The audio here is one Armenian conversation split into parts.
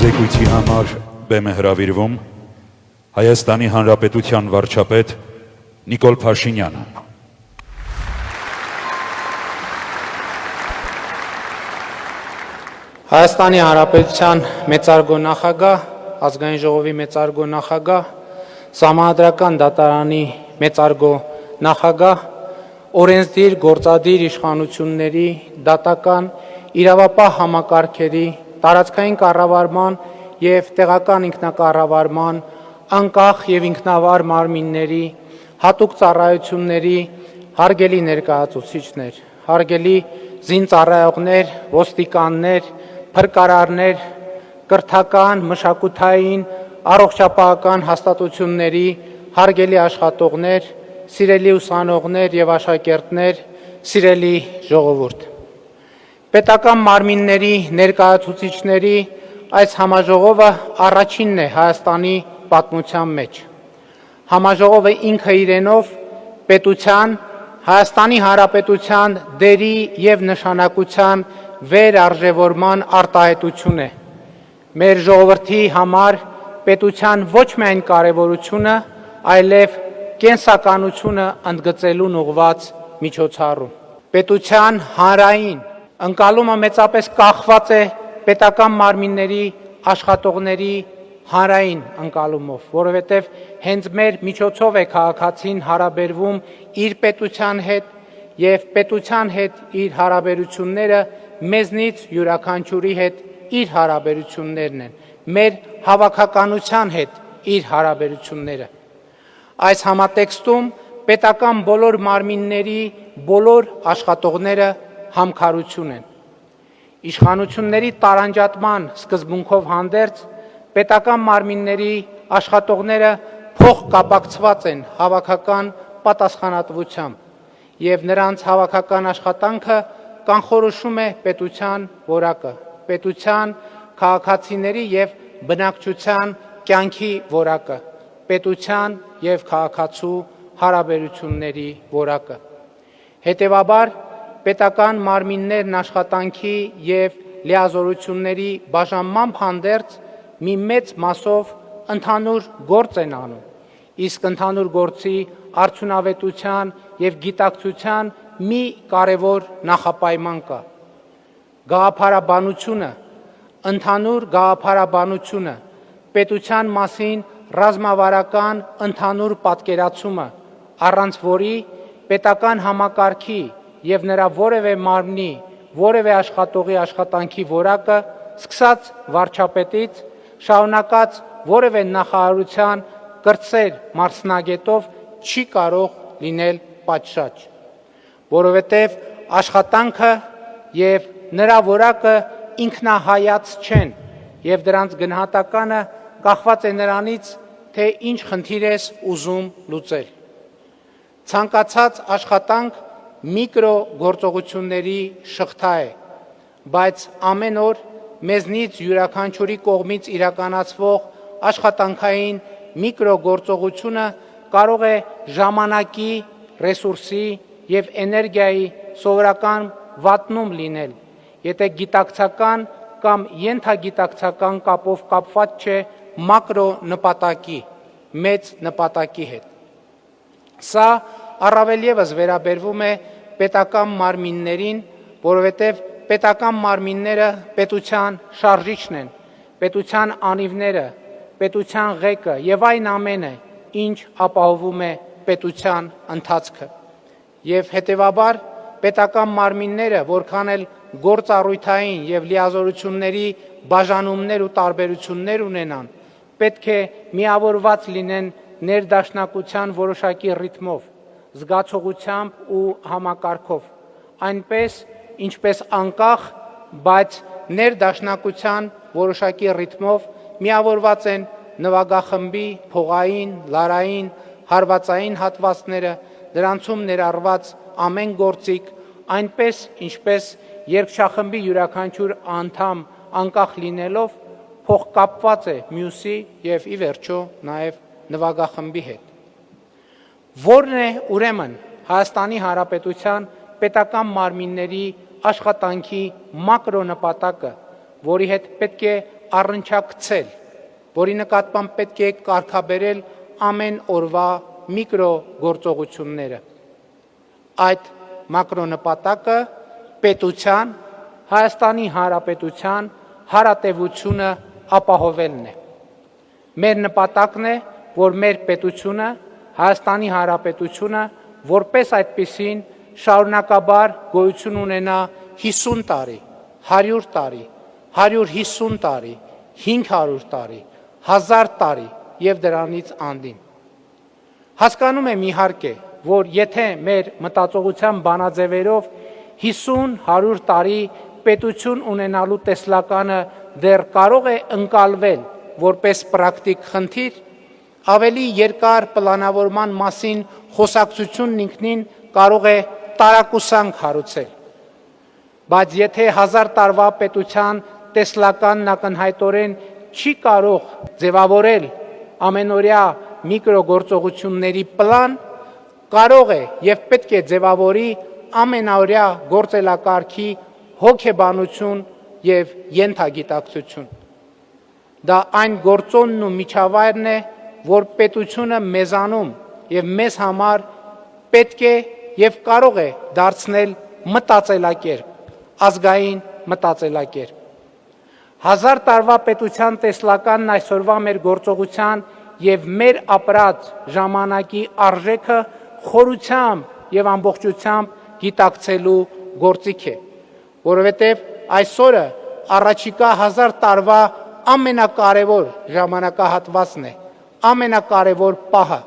Զեկույցի համար բեմ է հրավիրվում Հայաստանի Հանրապետության վարչապետ Նիկոլ Փաշինյանը։ Հայաստանի Հանրապետության մեծարգո նախագահ, ազգային ժողովի մեծարգո նախագահ, Սահմանադրական դատարանի մեծարգո նախագահ, օրենսդիր գործադիր իշխանությունների, դատական, իրավապահ համակարգերի, տարածքային կառավարման և տեղական ինքնակառավարման, անկախ և ինքնավար մարմինների, հատուկ ծառայությունների, հարգելի ներկայացուցիչներ, հարգելի զինծառայողներ, ոստիկաններ, փրկարարներ, կրթական, մշակութային, առողջապահական հաստատությունների, հարգելի աշխատողներ, սիրելի ուսանողներ և աշակերտներ, սիրելի ժողովուրդ։ Պետական մարմինների ներկայացուցիչների այս համաժողովը առաջինն է Հայաստանի պատմության մեջ։ Համաժողովը ինքը իրենով պետության, Հայաստանի Հանրապետության դերի և նշանակության վերարժևորման արտահայտություն է։ Մեր ժողովրդի համար պետության ոչ միայն կարևորությունը, այլև կենսականությունը ընդգծելուն ուղղված միջոցառում։ Պետության հանրային ընկալումը մեծապես կախված է պետական մարմինների աշխատողների հանրային ընկալումով, որովհետև հենց մեր միջոցով է քաղաքացին հարաբերվում իր պետության հետ և պետության հետ իր հարաբերությունները մեզնից յուրաքանչյուրի հետ իր հարաբերություններն են, մեր հավաքականության հետ իր հարաբերությունները։ Այս համատեքստում պետական բոլոր մարմինների բոլոր աշխատողները համքարություն են։ Իշխանությունների տարանջատման սկզբունքով հանդերձ պետական մարմինների աշխատողները փոխկապակցված են հավաքական պատասխանատվությամբ և նրանց հավաքական աշխատանքը կանխորոշում է պետության որակը, պետության, քաղաքացիների և բնակչության կյանքի որակը, պետության և քաղաքացու հարաբերությունների որակը։ Հետևաբար, պետական մարմիններն աշխատանքի և լիազորությունների բաժանմամբ հանդերձ մի մեծ մասով ընդհանուր գործ են անում, իսկ ընդհանուր գործի արդյունավետության և գիտակցության մի կարևոր նախապայման կա։ Գաղափարաբանությունը, ընդհանուր գաղափարաբանությունը, պետության մասին ռազմավարական ընդհանուր պատկերացումը, առանց որի պետական համակարգի և նրա որևէ մարմնի, որևէ աշխատողի աշխատանքի որակը, սկսած վարչապետից, շարունակած որևէ նախարարության կրտսեր մասնագետով չի կարող լինել պատշաճ, որովհետև աշխատանքը և նրա որակը ինքնահայաց չեն և դրանց գնահատականը կախված է նրանից, թե ինչ խնդիր ես ուզում լուծել։ Ցանկացած աշխատանք միկրո գործողությունների շղթա է, բայց ամեն օր մեզնից յուրաքանչյուրի կողմից իրականացվող աշխատանքային միկրո գործողությունը կարող է ժամանակի, ռեսուրսի և էներգիայի սովորական վատնում լինել, եթե գիտակցական կամ ենթագիտակցական կապով կապված չէ մակրո նպատակի, մեծ նպատակի հետ։ Սա առավել ևս վերաբերվում է պետական մարմիններին, որովհետև պետական մարմինները պետության շարժիչն են, պետության անիվները, պետության ղեկը և այն ամենը, ինչ ապահովում է պետության ընթացքը։ Եվ հետևաբար պետական մարմինները, որքան էլ գործառույթային և լիազորությունների բաժանումներ ու տարբերություններ ունենան, պետք է միավորված լինեն ներդաշնակության որոշակի ռիթմով, զգացողությամբ ու համակարգով, այնպես, ինչպես անկախ, բայց ներդաշնակության որոշակի ռիթմով միավորված են նվագախմբի փողային, լարային, հարվածային հատվածները, դրանցում ներառված ամեն գործիք, այնպես, ինչպես երգչախմբի յուրաքանչյուր անդամ անկախ լինելով փոխկապված է մյուսի և ի վերջո նաև նվագախմբի հետ։ Որն է ուրեմն Հայաստանի Հանրապետության պետական մարմինների աշխատանքի մակրո նպատակը, որի հետ պետք է առնչակցել, որի նկատմամբ պետք է կարգաբերել ամեն օրվա միկրոգործողությունները։ Այդ մակրոնպատակը պետության, Հայաստանի Հանրապետության հարատևությունը ապահովելն է։ Մեր նպատակն է, որ մեր պետությունը, Հայաստանի Հանրապետությունը, որպես այդպիսին շարունակաբար գոյություն ունենա 50 տարի, 100 տարի, 150 տարի, 500 տարի, 1000 տարի եւ դրանից անդին։ Հասկանում եմ իհարկե, որ եթե մեր մտածողության բանաձևերով 50-100 տարի պետություն ունենալու տեսլականը դեռ կարող է ընկալվել որպես պրակտիկ խնդիր, ավելի երկար պլանավորման մասին խոսակցությունն ինքնին կարող է տարակուսանք հարուցել։ Բայց եթե 1000 տարվա պետության տեսլականն ակնհայտորեն չի կարող ձևավորել ամենօրյա միկրոգործողությունների պլան, կարող է եւ պետք է ձևավորի ամենաօրյա գործելակարգի հոգեբանություն եւ ենթագիտակցություն։ Դա այն գործոնն ու միջավայրն է, որ պետությունը մեզանում եւ մեզ համար պետք է եւ կարող է դարձնել մտածելակերպ, ազգային մտածելակերպ։ 1000 տարվա պետության տեսլականն այսօրվա մեր գործողության եւ մեր ապրած ժամանակի արժեքը խորությամբ եւ ամբողջությամբ գիտակցելու գործիք է, որովհետեւ այսօրը առաջիկա 1000 տարվա ամենակարևոր ժամանակահատվածն է, ամենակարևոր պահը,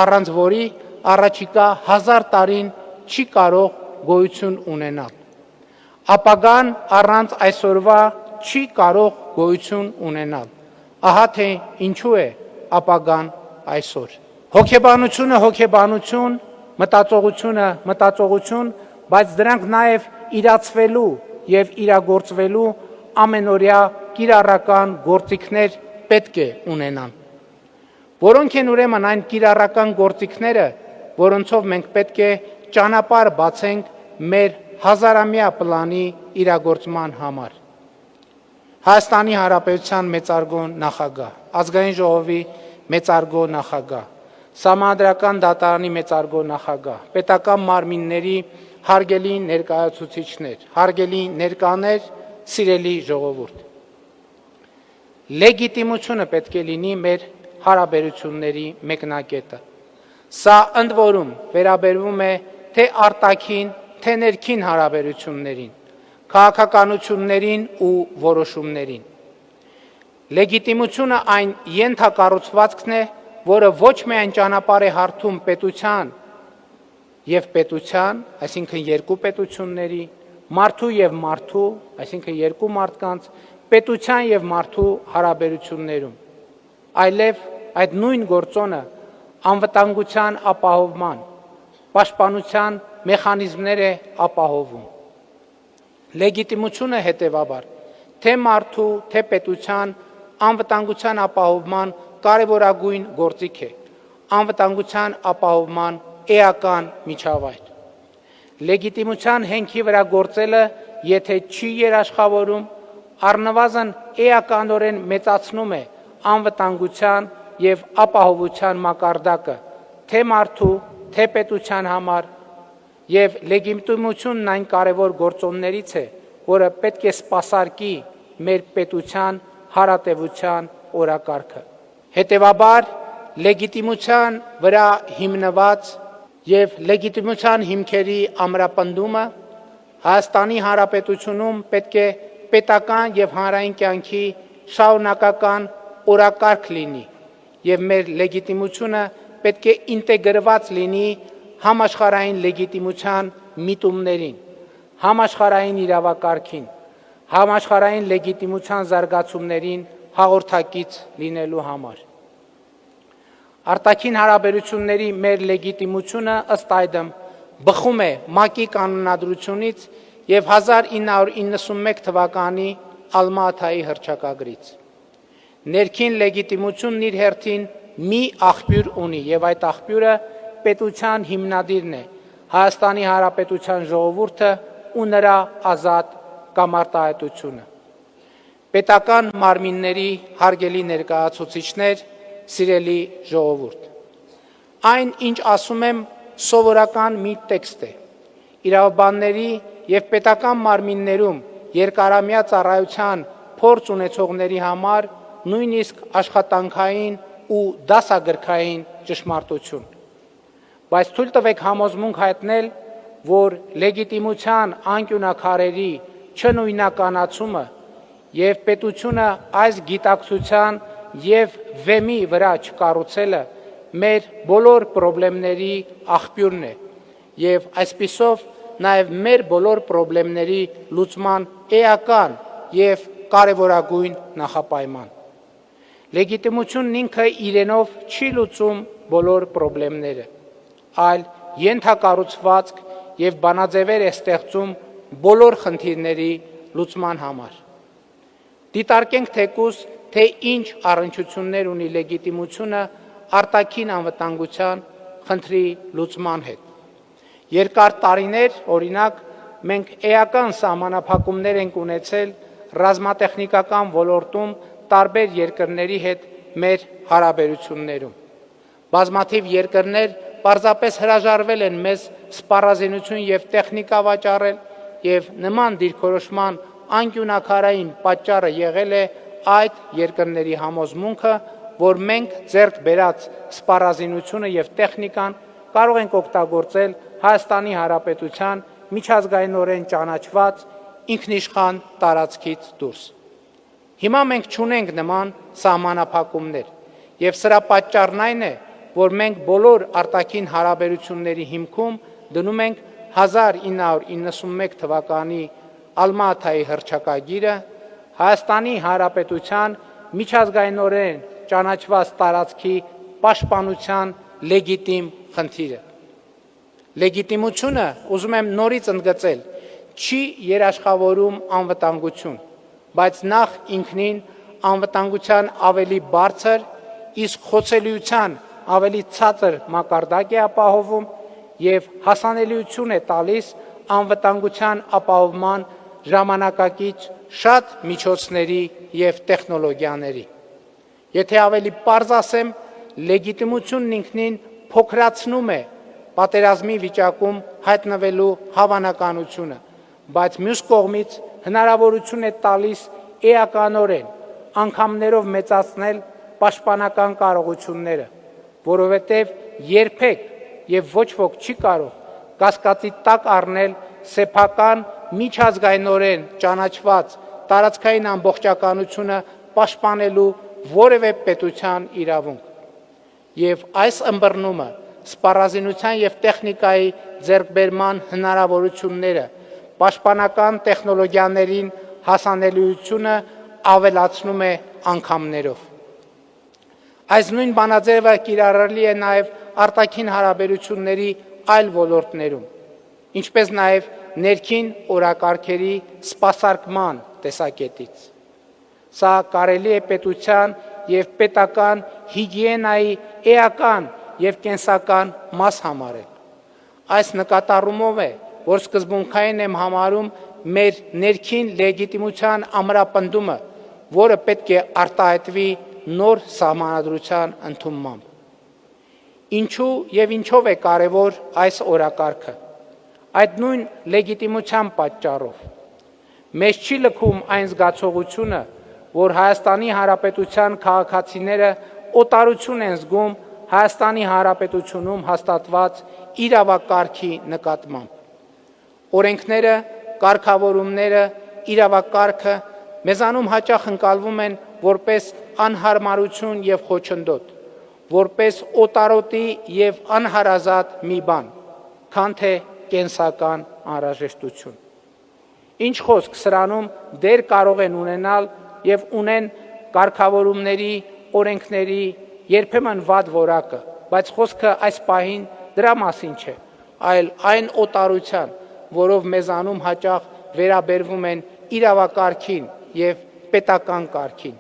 առանց որի առաջիկա 1000 տարին չի կարող գոյություն ունենալ։ Ապագան առանց այսօրվա չի կարող գոյություն ունենալ։ Ահա թե ինչու է ապագան այսօր։ Հոգեբանությունը հոգեբանություն, մտածողությունը մտածողություն, բայց դրանք նաև իրացվելու եւ իրագործվելու ամենօրյա կիրառական գործիքներ պետք է ունենան։ Որոնք են ուրեմն այն կիրառական գործիքները, որոնցով մենք պետք է ճանապարհ բացենք մեր հազարամյա պլանի իրագործման համար։ Հայաստանի Հանրապետության մեծարգո նախագահ, Ազգային ժողովի մեծարգո նախագահ, Սահմանադրական դատարանի մեծարգո նախագահ, պետական մարմինների հարգելի ներկայացուցիչներ, հարգելի ներկաներ, սիրելի ժողովուրդ։ Լեգիտիմությունը պետք է լինի մեր հարաբերությունների մեկնակետը։ Սա ընդ որում վերաբերվում է թե արտաքին, թե ներքին հարաբերություններին, քաղաքականություններին ու որոշումներին։ Լեգիտիմությունը այն ենթակառուցվածքն է, որը ոչ միայն ճանապարհ է հարթում պետության եւ պետության, այսինքն երկու պետությունների, մարդու եւ մարդու, այսինքն երկու մարդկանց, պետության եւ մարդու հարաբերություններում, այլև այդ նույն գործոնը անվտանգության ապահովման, պաշտպանության մեխանիզմներ է ապահովում։ Լեգիտիմությունը հետևաբար թե մարդու, թե պետության անվտանգության ապահովման կարևորագույն գործիք է, անվտանգության ապահովման էական միջավայր։ Լեգիտիմության հենքի վրա գործելը, եթե չի երաշխավորում, առնվազն էականորեն մեծացնում է անվտանգության եւ ապահովության մակարդակը թե մարդու, թե պետության համար, եւ լեգիտիմությունն այն կարևոր գործոններից է, որը պետք է սպասարկի մեր պետության հարատևության օրակարգը։ Հետևաբար լեգիտիմության վրա հիմնված եւ լեգիտիմության հիմքերի ամրապնդումը Հայաստանի Հանրապետությունում պետք է պետական եւ հանրային կյանքի շարունակական օրակարգ լինի եւ մեր լեգիտիմությունը պետք է ինտեգրված լինի համաշխարհային լեգիտիմության միտումներին, համաշխարհային իրավակարգին, համաշխարհային լեգիտիմության զարգացումներին հաղորդակից լինելու համար։ Արտաքին հարաբերությունների մեր լեգիտիմությունը ըստ այդմ բխում է ՄԱԿ-ի կանոնադրությունից եւ 1991 թվականի Ալմա-Աթայի հռչակագրից։ Ներքին լեգիտիմությունն իր հերթին մի աղբյուր ունի եւ այդ աղբյուրը պետության հիմնադիրն է, Հայաստանի Հանրապետության ժողովուրդը ու նրա ազատ կամարտահայտությունը։ պետական մարմինների հարգելի ներկայացուցիչներ, սիրելի ժողովուրդ։ Այն, ինչ ասում եմ, սովորական մի տեքստ է։ Իրավաբանների եւ պետական մարմիններում երկարամյա ծառայության փորձ ունեցողների համար նույնիսկ աշխատանքային ու դասագրքային ճշմարտություն։ Բայց թույլ տվեք համոզմունք հայտնել, որ լեգիտիմության անկյունաքարերի չնույնականացումը եւ պետությունը այս գիտակցության եւ վեմի վրա չկառուցելը մեր բոլոր խնդիրների աղբյուրն է եւ այսպիսով նաեւ մեր բոլոր խնդիրների լուծման էական եւ կարևորագույն նախապայման։ Լեգիտիմությունն ինքը իրենով չի լուծում բոլոր խնդիրները, այլ ենթակառուցվածք եւ բանաձևեր է ստեղծում բոլոր խնդիրների լուծման համար։ Դիտարկենք թեկուզ, թե ինչ առնչություններ ունի լեգիտիմությունը արտաքին անվտանգության խնդրի լուծման հետ։ Երկար տարիներ, օրինակ, մենք էական սահմանափակումներ ենք ունեցել ռազմատեխնիկական ոլորտում տարբեր երկրների հետ մեր հարաբերություններում։ Բազմաթիվ երկրներ պարզապես հրաժարվել են մեզ սպառազինություն եւ տեխնիկա վաճառել եւ նման դիրքորոշման անկյունաքարային պատճառը եղել է այդ երկրների համոզմունքը, որ մենք ձեռք բերած սպառազինությունը եւ տեխնիկան կարող ենք օգտագործել Հայաստանի Հանրապետության միջազգայինորեն ճանաչված ինքնիշխան տարածքից դուրս։ Հիմա մենք չունենք նման սահմանափակումներ եւ սրա պատճառն այն է, որ մենք բոլոր արտաքին հարաբերությունների հիմքում դնում ենք 1991 թվականի Ալմատայի հռչակագիրը, Հայաստանի Հանրապետության միջազգայինորեն ճանաչված տարածքի պաշտպանության լեգիտիմ խնդիրը։ Լեգիտիմությունը, ուզում եմ նորից ընդգծել, չի երաշխավորում անվտանգություն, բայց նախ ինքնին անվտանգության ավելի բարձր, իսկ խոցելիության ավելի ցածր մակարդակ է ապահովում եւ հասանելիություն է տալիս անվտանգության ապահովման ժամանակակից շատ միջոցների եւ տեխնոլոգիաների։ Եթե ավելի պարզ ասեմ, լեգիտիմությունն ինքնին փոքրացնում է պատերազմի վիճակում հայտնվելու հավանականությունը, բայց մյուս կողմից հնարավորություն է տալիս էականորեն անգամներով մեծացնել պաշտպանական կարողությունները, որովհետև երբեք եւ ոչ ոք չի կարող կասկածի տակ առնել սեփական միջազգայինորեն ճանաչված տարածքային ամբողջականությունը պաշտպանելու որևէ պետության իրավունք։ Եվ այս ըմբռնումը սպառազինության եւ տեխնիկայի ձեռքբերման հնարավորությունները, պաշտպանական տեխնոլոգիաներին հասանելիությունը ավելացնում է անգամներով։ Այս նույն բանաձևը կիրառելի է նաեւ արտաքին հարաբերությունների այլ ոլորտներում, ինչպես նաեւ ներքին օրակարգերի սպասարկման տեսակետից։ Սա կարելի է պետության եւ պետական հիգիենայի էական եւ կենսական մաս համարել։ Այս նկատառումով է, որ սկզբունքային եմ համարում մեր ներքին լեգիտիմության ամրապնդումը, որը պետք է արտահայտվի նոր սահմանադրության ընդունմամբ։ Ինչու եւ ինչով է կարևոր այս օրակարգը։ Այդ նույն լեգիտիմության պատճառով մեզ չի լքում այն զգացողությունը, որ Հայաստանի Հանրապետության քաղաքացիները օտարություն են զգում Հայաստանի Հանրապետությունում հաստատված իրավակարգի նկատմամբ։ Օրենքները, կարգավորումները, իրավակարգը մեզանում հաճախ ընկալվում են որպես անհարմարություն եւ խոչընդոտ, որպես օտարոտի եւ անհարազատ մի բան, քան թե կենսական անհրաժեշտություն։ Ինչ խոսք սրանում դեր կարող են ունենալ եւ ունեն կարգավորումների, օրենքների, երբեմն վատ որակը, բայց խոսքը այս պահին դրա մասին չէ, այլ այն օտարության, որով մեզանում հաճախ վերաբերվում են իրավակարգին եւ պետական կարգին։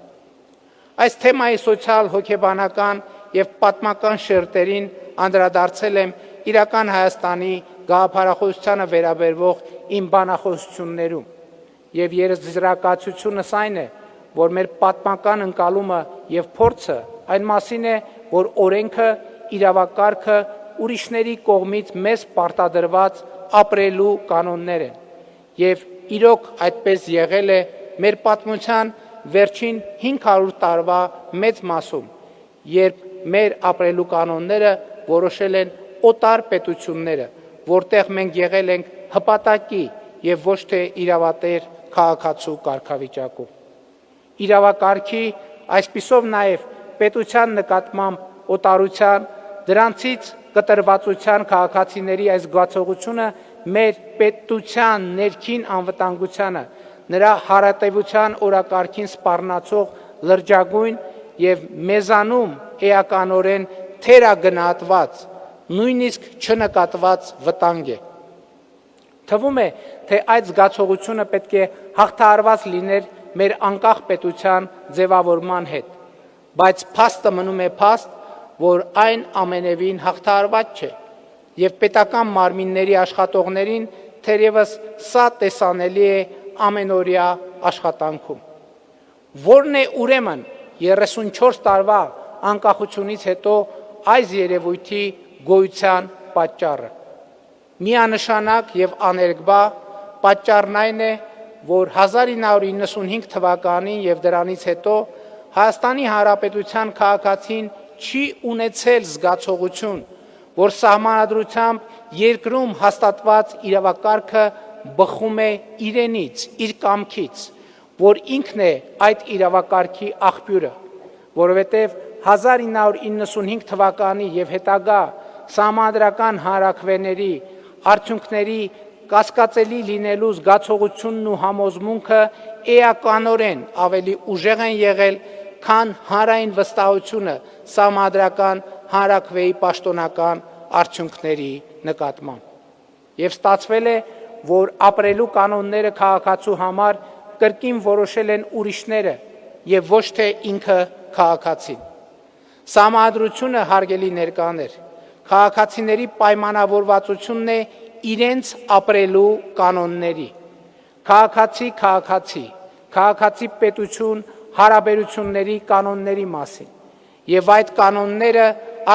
Այս թեմայի սոցիալ հոգեբանական եւ պատմական շերտերին անդրադարձել եմ իրական Հայաստանի գաղափարախոսությանը վերաբերվող իմ բանախոսություններում եւ երզրակացությունս այն է, որ մեր պատմական ընկալումը եւ փորձը այն մասին է, որ օրենքը, իրավակարգը ուրիշների կողմից մեզ պարտադրված ապրելու կանոններ են։ Եվ իրոք այդպես եղել է մեր պատմության վերջին 500 տարվա մեծ մասում, երբ մեր ապրելու կանոնները որոշել են օտար պետությունները, որտեղ մենք եղել ենք հպատակի եւ ոչ թե իրավատեր քաղաքացու կարգավիճակում։ Իրավակարգի, այսպիսով նաեւ պետության նկատմամբ օտարության, դրանցից կտրվածության քաղաքացիների այս զգացողությունը մեր պետության ներքին անվտանգությանը, նրա հարատևության օրակարգին սպառնացող լրջագույն եւ մեզանում էականորեն թերագնահատված, նույնիսկ չնկատված վտանգ է։ Թվում է, թե այդ զգացողությունը պետք է հաղթահարված լիներ մեր անկախ պետության ձևավորման հետ, բայց փաստը մնում է փաստ, որ այն ամենևին հաղթահարված չէ, եւ պետական մարմինների աշխատողներին թերևս սա տեսանելի է ամենօրյա աշխատանքում։ Որն է ուրեմն 34 տարվա անկախությունից հետո այս երևույթի գոյության պատճառը։ Միանշանակ եւ աներկբա պատճառն այն է, որ 1995 թվականին եւ դրանից հետո Հայաստանի Հանրապետության քաղաքացին չի ունեցել զգացողություն, որ սահմանադրությամբ երկրում հաստատված իրավակարգը բխում է իրենից, իր կամքից, որ ինքն է այդ իրավակարգի աղբյուրը, որովհետև 1995 թվականի եւ հետագա սահմանադրական հանրաքվեների արդյունքների կասկածելի լինելու զգացողությունն ու համոզմունքը էականորեն ավելի ուժեղ են եղել, քան հանրային վստահությունը սահմանադրական հանրաքվեի պաշտոնական արդյունքների նկատմամբ։ Եվ ստացվել է, որ ապրելու կանոնները քաղաքացու համար կրկին որոշել են ուրիշները եւ ոչ թե ինքը քաղաքացին։ Սահմանադրությունը հարգելի ներկաներ, քաղաքացիների պայմանավորվածությունն է իրենց ապրելու կանոնների։ Քաղաքացի, քաղաքացի պետություն հարաբերությունների կանոնների մասին։ Եվ այդ կանոնները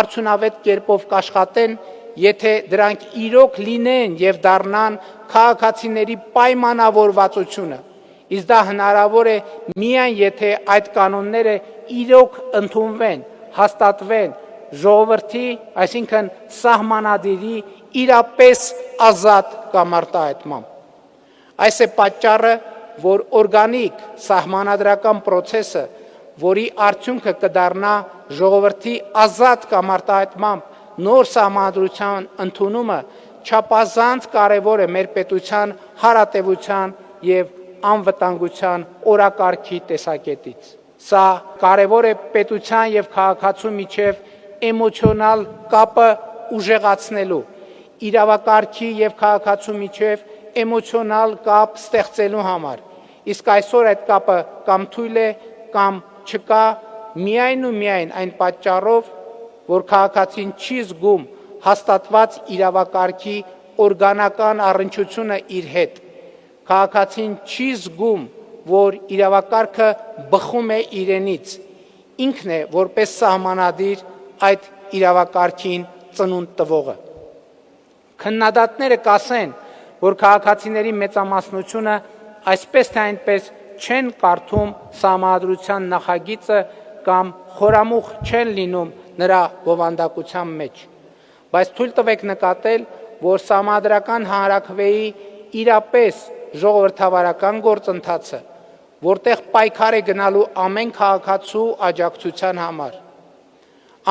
արդյունավետ կերպով կաշխատեն, եթե դրանք իրոք լինեն եւ դառնան քաղաքացիների պայմանավորվածությունը։ Իսկ դա հնարավոր է միայն եթե այդ կանոնները իրոք ընդունվեն, հաստատվեն ժողովրդի, այսինքն սահմանադիրի իրապես ազատ կամ արտահայտմամբ։ Այս է պատճառը, որ օրգանիկ սահմանադրական process-ը, որի արդյունքը կդառնա ժողովրդի ազատ կամ արտահայտմամբ նոր սահմանադրության ընդունումը, չափազանց կարևոր է մեր պետության հարատևության եւ անվտանգության օրակարգի տեսակետից։ Սա կարևոր է պետության եւ քաղաքացու միջև էմոցիոնալ կապը ուժեղացնելու, իրավակարգի եւ քաղաքացու միջև էմոցիոնալ կապ ստեղծելու համար։ Իսկ այսօր այդ կապը կամ թույլ է, կամ չկա, միայն ու միայն այն պատճառով, որ քաղաքացին չի զգում հաստատված իրավակարգի օրգանական առնչությունը իր հետ։ Քաղաքացին չի զգում, որ իրավակարգը բխում է իրենից։ Ինքն է որպես սահմանադիր այդ իրավակարգին ծնունդ տվողը։ Քննադատները կասեն, որ քաղաքացիների մեծամասնությունը այսպես թե այնպես չեն կարդում սահմանադրության նախագիծը կամ խորամուխ չեն լինում նրա բովանդակության մեջ։ Բայց թույլ տվեք նկատել, որ սահմանադրական հանրաքվեի իրապես ժողովրդավարական գործընթացը, որտեղ պայքար է գնալու ամեն քաղաքացու աջակցության համար։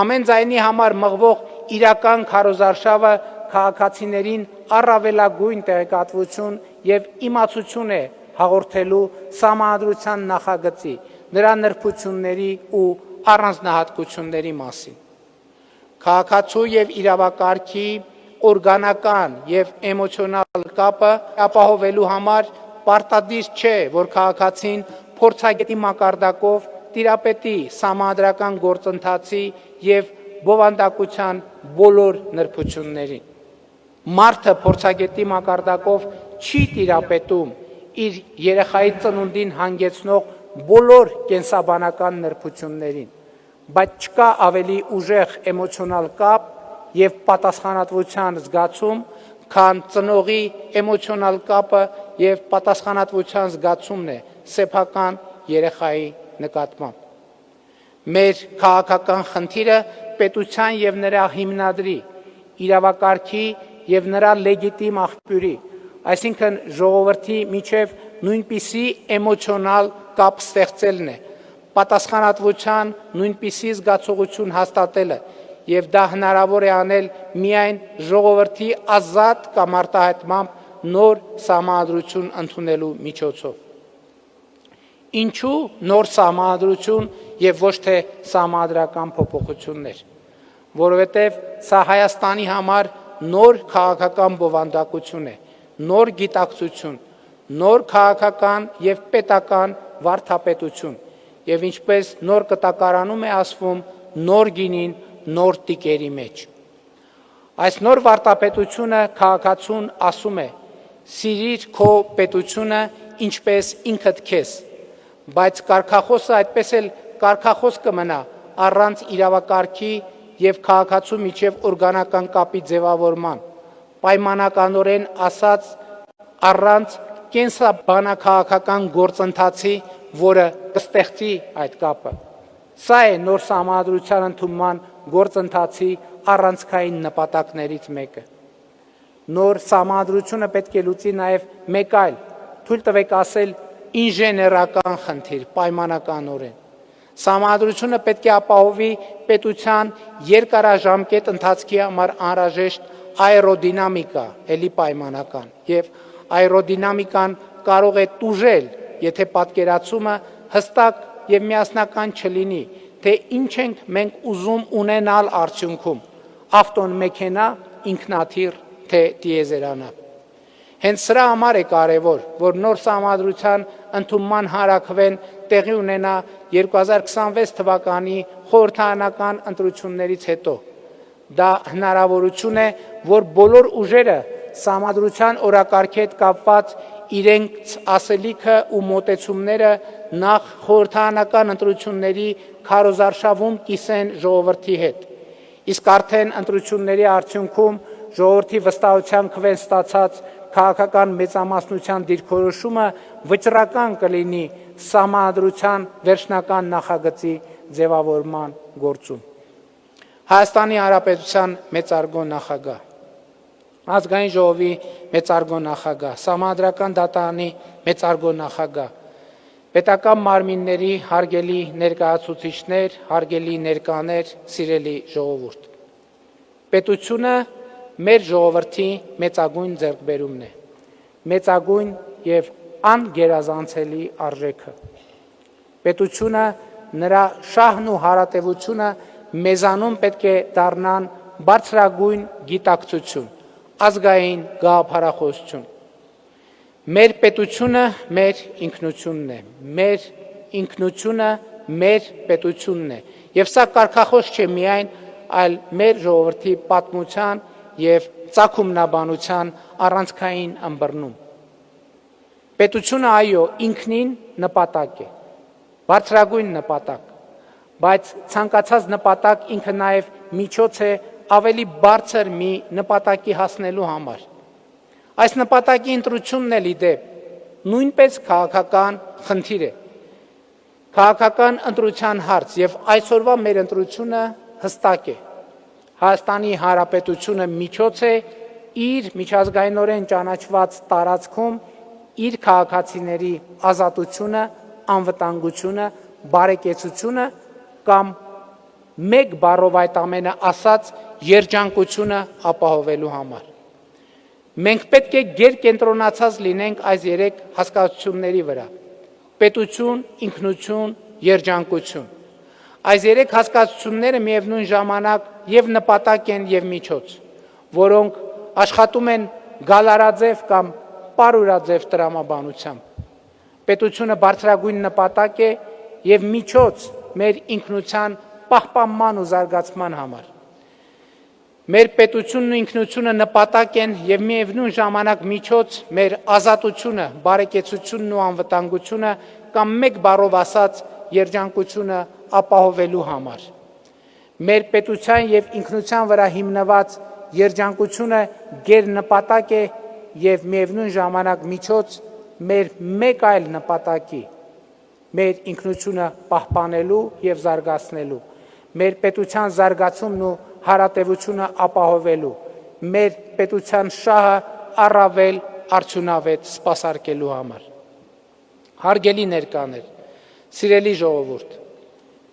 Ամեն ձայնի համար մղվող իրական քարոզարշավը քաղաքացիներին առավելագույն տեղեկատվություն եւ իմացություն է հաղորդելու սահմանադրության նախագծի, նրա նրբությունների ու առանձնահատկությունների մասին։ Քաղաքացու եւ իրավակարգի օրգանական եւ էմոցիոնալ կապը ապահովելու համար պարտադիր չէ, որ քաղաքացին փորձագետի մակարդակով տիրապետի սահմանադրական գործընթացի եւ բովանդակության բոլոր նրբություններին։ Մարդը փորձագետի մակարդակով չի տիրապետում իր երեխայի ծնունդին հանգեցնող բոլոր կենսաբանական նրբություններին, բայց չկա ավելի ուժեղ էմոցիոնալ կապ եւ պատասխանատվության զգացում, քան ծնողի էմոցիոնալ կապը եւ պատասխանատվության զգացումն է սեփական երեխայի նկատմամբ։ Մեր քաղաքական խնդիրը պետության եւ նրա հիմնադրի, իրավակարգի եւ նրա լեգիտիմ աղբյուրի, այսինքն ժողովրդի միջև նույնպիսի էմոցիոնալ կապ ստեղծելն է, պատասխանատվության նույնպիսի զգացողություն հաստատելը եւ դա հնարավոր է անել միայն ժողովրդի ազատ կամ արտահայտմամբ նոր սահմանադրություն ընդունելու միջոցով։ Ինչու նոր սահմանադրություն եւ ոչ թե սահմանադրական փոփոխություններ, որովհետեւ սա Հայաստանի համար նոր քաղաքական բովանդակություն է, նոր գիտակցություն, նոր քաղաքական եւ պետական վարդապետություն եւ ինչպես նոր կտակարանում է ասվում, նոր գինին նոր տիկերի մեջ։ Այս նոր վարդապետությունը քաղաքացուն ասում է. «Սիրիր քո պետությունը ինչպես ինքդ քեզ», բայց կարգախոսը այդպես էլ կարգախոս կմնա առանց իրավակարգի եւ քաղաքացու միջև օրգանական կապի ձևավորման, պայմանականորեն ասած առանց կենսաբանաքաղաքական գործընթացի, որը կստեղծի այդ կապը։ Սա է նոր սահմանադրության ընդունման գործընթացի առանցքային նպատակներից մեկը։ Նոր սահմանադրությունը պետք է լուծի նաև մեկ այլ, թույլ տվեք ասել, ինժեներական խնդիր, պայմանականորեն։ Սահմանադրությունը պետք է ապահովի պետության երկարաժամկետ ընթացքի համար անհրաժեշտ աերոդինամիկա, էլի պայմանական, եւ աերոդինամիկան կարող է տուժել, եթե պատկերացումը հստակ եւ միասնական չլինի, թե ինչ ենք մենք ուզում ունենալ արդյունքում, ավտոմեքենա, ինքնաթիռ, թե տիեզերանավ։ Հենց սրա համար է կարևոր, որ նոր սահմանադրության ընդունման հարակվեն տեղի ունենա 2026 թվականի խորհրդարանական ընտրություններից հետո։ Դա հնարավորություն է, որ բոլոր ուժերը սահմանադրության օրակարգի հետ կապված իրենց ասելիքը ու մոտեցումները նախ խորհրդարանական ընտրությունների քարոզարշավում կիսեն ժողովրդի հետ։ Իսկ արդեն ընտրությունների արդյունքում ժողովրդի վստահության քվեն ստացած քաղաքական մեծամասնության դիրքորոշումը վճռական կլինի սահմանադրության վերջնական նախագծի ձևավորման գործում։ Հայաստանի Հանրապետության մեծարգո նախագահ, Ազգային ժողովի մեծարգո նախագահ, Սահմանադրական դատարանի մեծարգո նախագահ, պետական մարմինների հարգելի ներկայացուցիչներ, հարգելի ներկաներ, սիրելի ժողովուրդ։ Պետությունը մեր ժողովրդի մեծագույն ձեռքբերումն է, մեծագույն եւ անգերազանցելի արժեքը։ Պետությունը, նրա շահն ու հարատևությունը մեզանում պետք է դառնան բարձրագույն գիտակցություն, ազգային գաղափարախոսություն։ Մեր պետությունը մեր ինքնությունն է, մեր ինքնությունը մեր պետությունն է, եւ սա կարգախոս չէ միայն, այլ մեր ժողովրդի պատմության եւ ծագումնաբանության առանցքային ըմբռնում։ Պետությունը այո, ինքնին նպատակ է, բարձրագույն նպատակ, բայց ցանկացած նպատակ ինքը նաեւ միջոց է ավելի բարձր մի նպատակի հասնելու համար։ Այս նպատակի ընտրությունն էլ իդեպ նույնպես քաղաքական խնդիր է, քաղաքական ընտրության հարց եւ այսօրվա մեր ընտրությունը հստակ է։ Հայաստանի Հանրապետությունը միջոց է իր միջազգայինորեն ճանաչված տարածքում իր քաղաքացիների ազատությունը, անվտանգությունը, բարեկեցությունը կամ մեկ բառով այդ ամենը ասած երջանկությունը ապահովելու համար։ Մենք պետք է գերկենտրոնացած լինենք այս երեք հասկացությունների վրա՝ պետություն, ինքնություն, երջանկություն։ Այս երեք հասկացությունները միևնույն ժամանակ եւ նպատակ են եւ միջոց, որոնք աշխատում են գալարաձև կամ պարուրաձև տրամաբանությամբ։ Պետությունը բարձրագույն նպատակ է եւ միջոց մեր ինքնության պահպանման ու զարգացման համար։ Մեր պետությունն ու ինքնությունը նպատակ են եւ միևնույն ժամանակ միջոց մեր ազատությունը, բարեկեցությունն ու անվտանգությունը կամ մեկ բառով ասած երջանկությունը ապահովելու համար։ Մեր պետության եւ ինքնության վրա հիմնված երջանկությունը գերնպատակ է եւ միևնույն ժամանակ միջոց մեր մեկ այլ նպատակի՝ մեր ինքնությունը պահպանելու եւ զարգացնելու, մեր պետության զարգացումն ու հարատեվությունը ապահովելու, մեր պետության շահը առավել արդյունավետ սպասարկելու համար։ Հարգելի ներկաներ, սիրելի ժողովուրդ,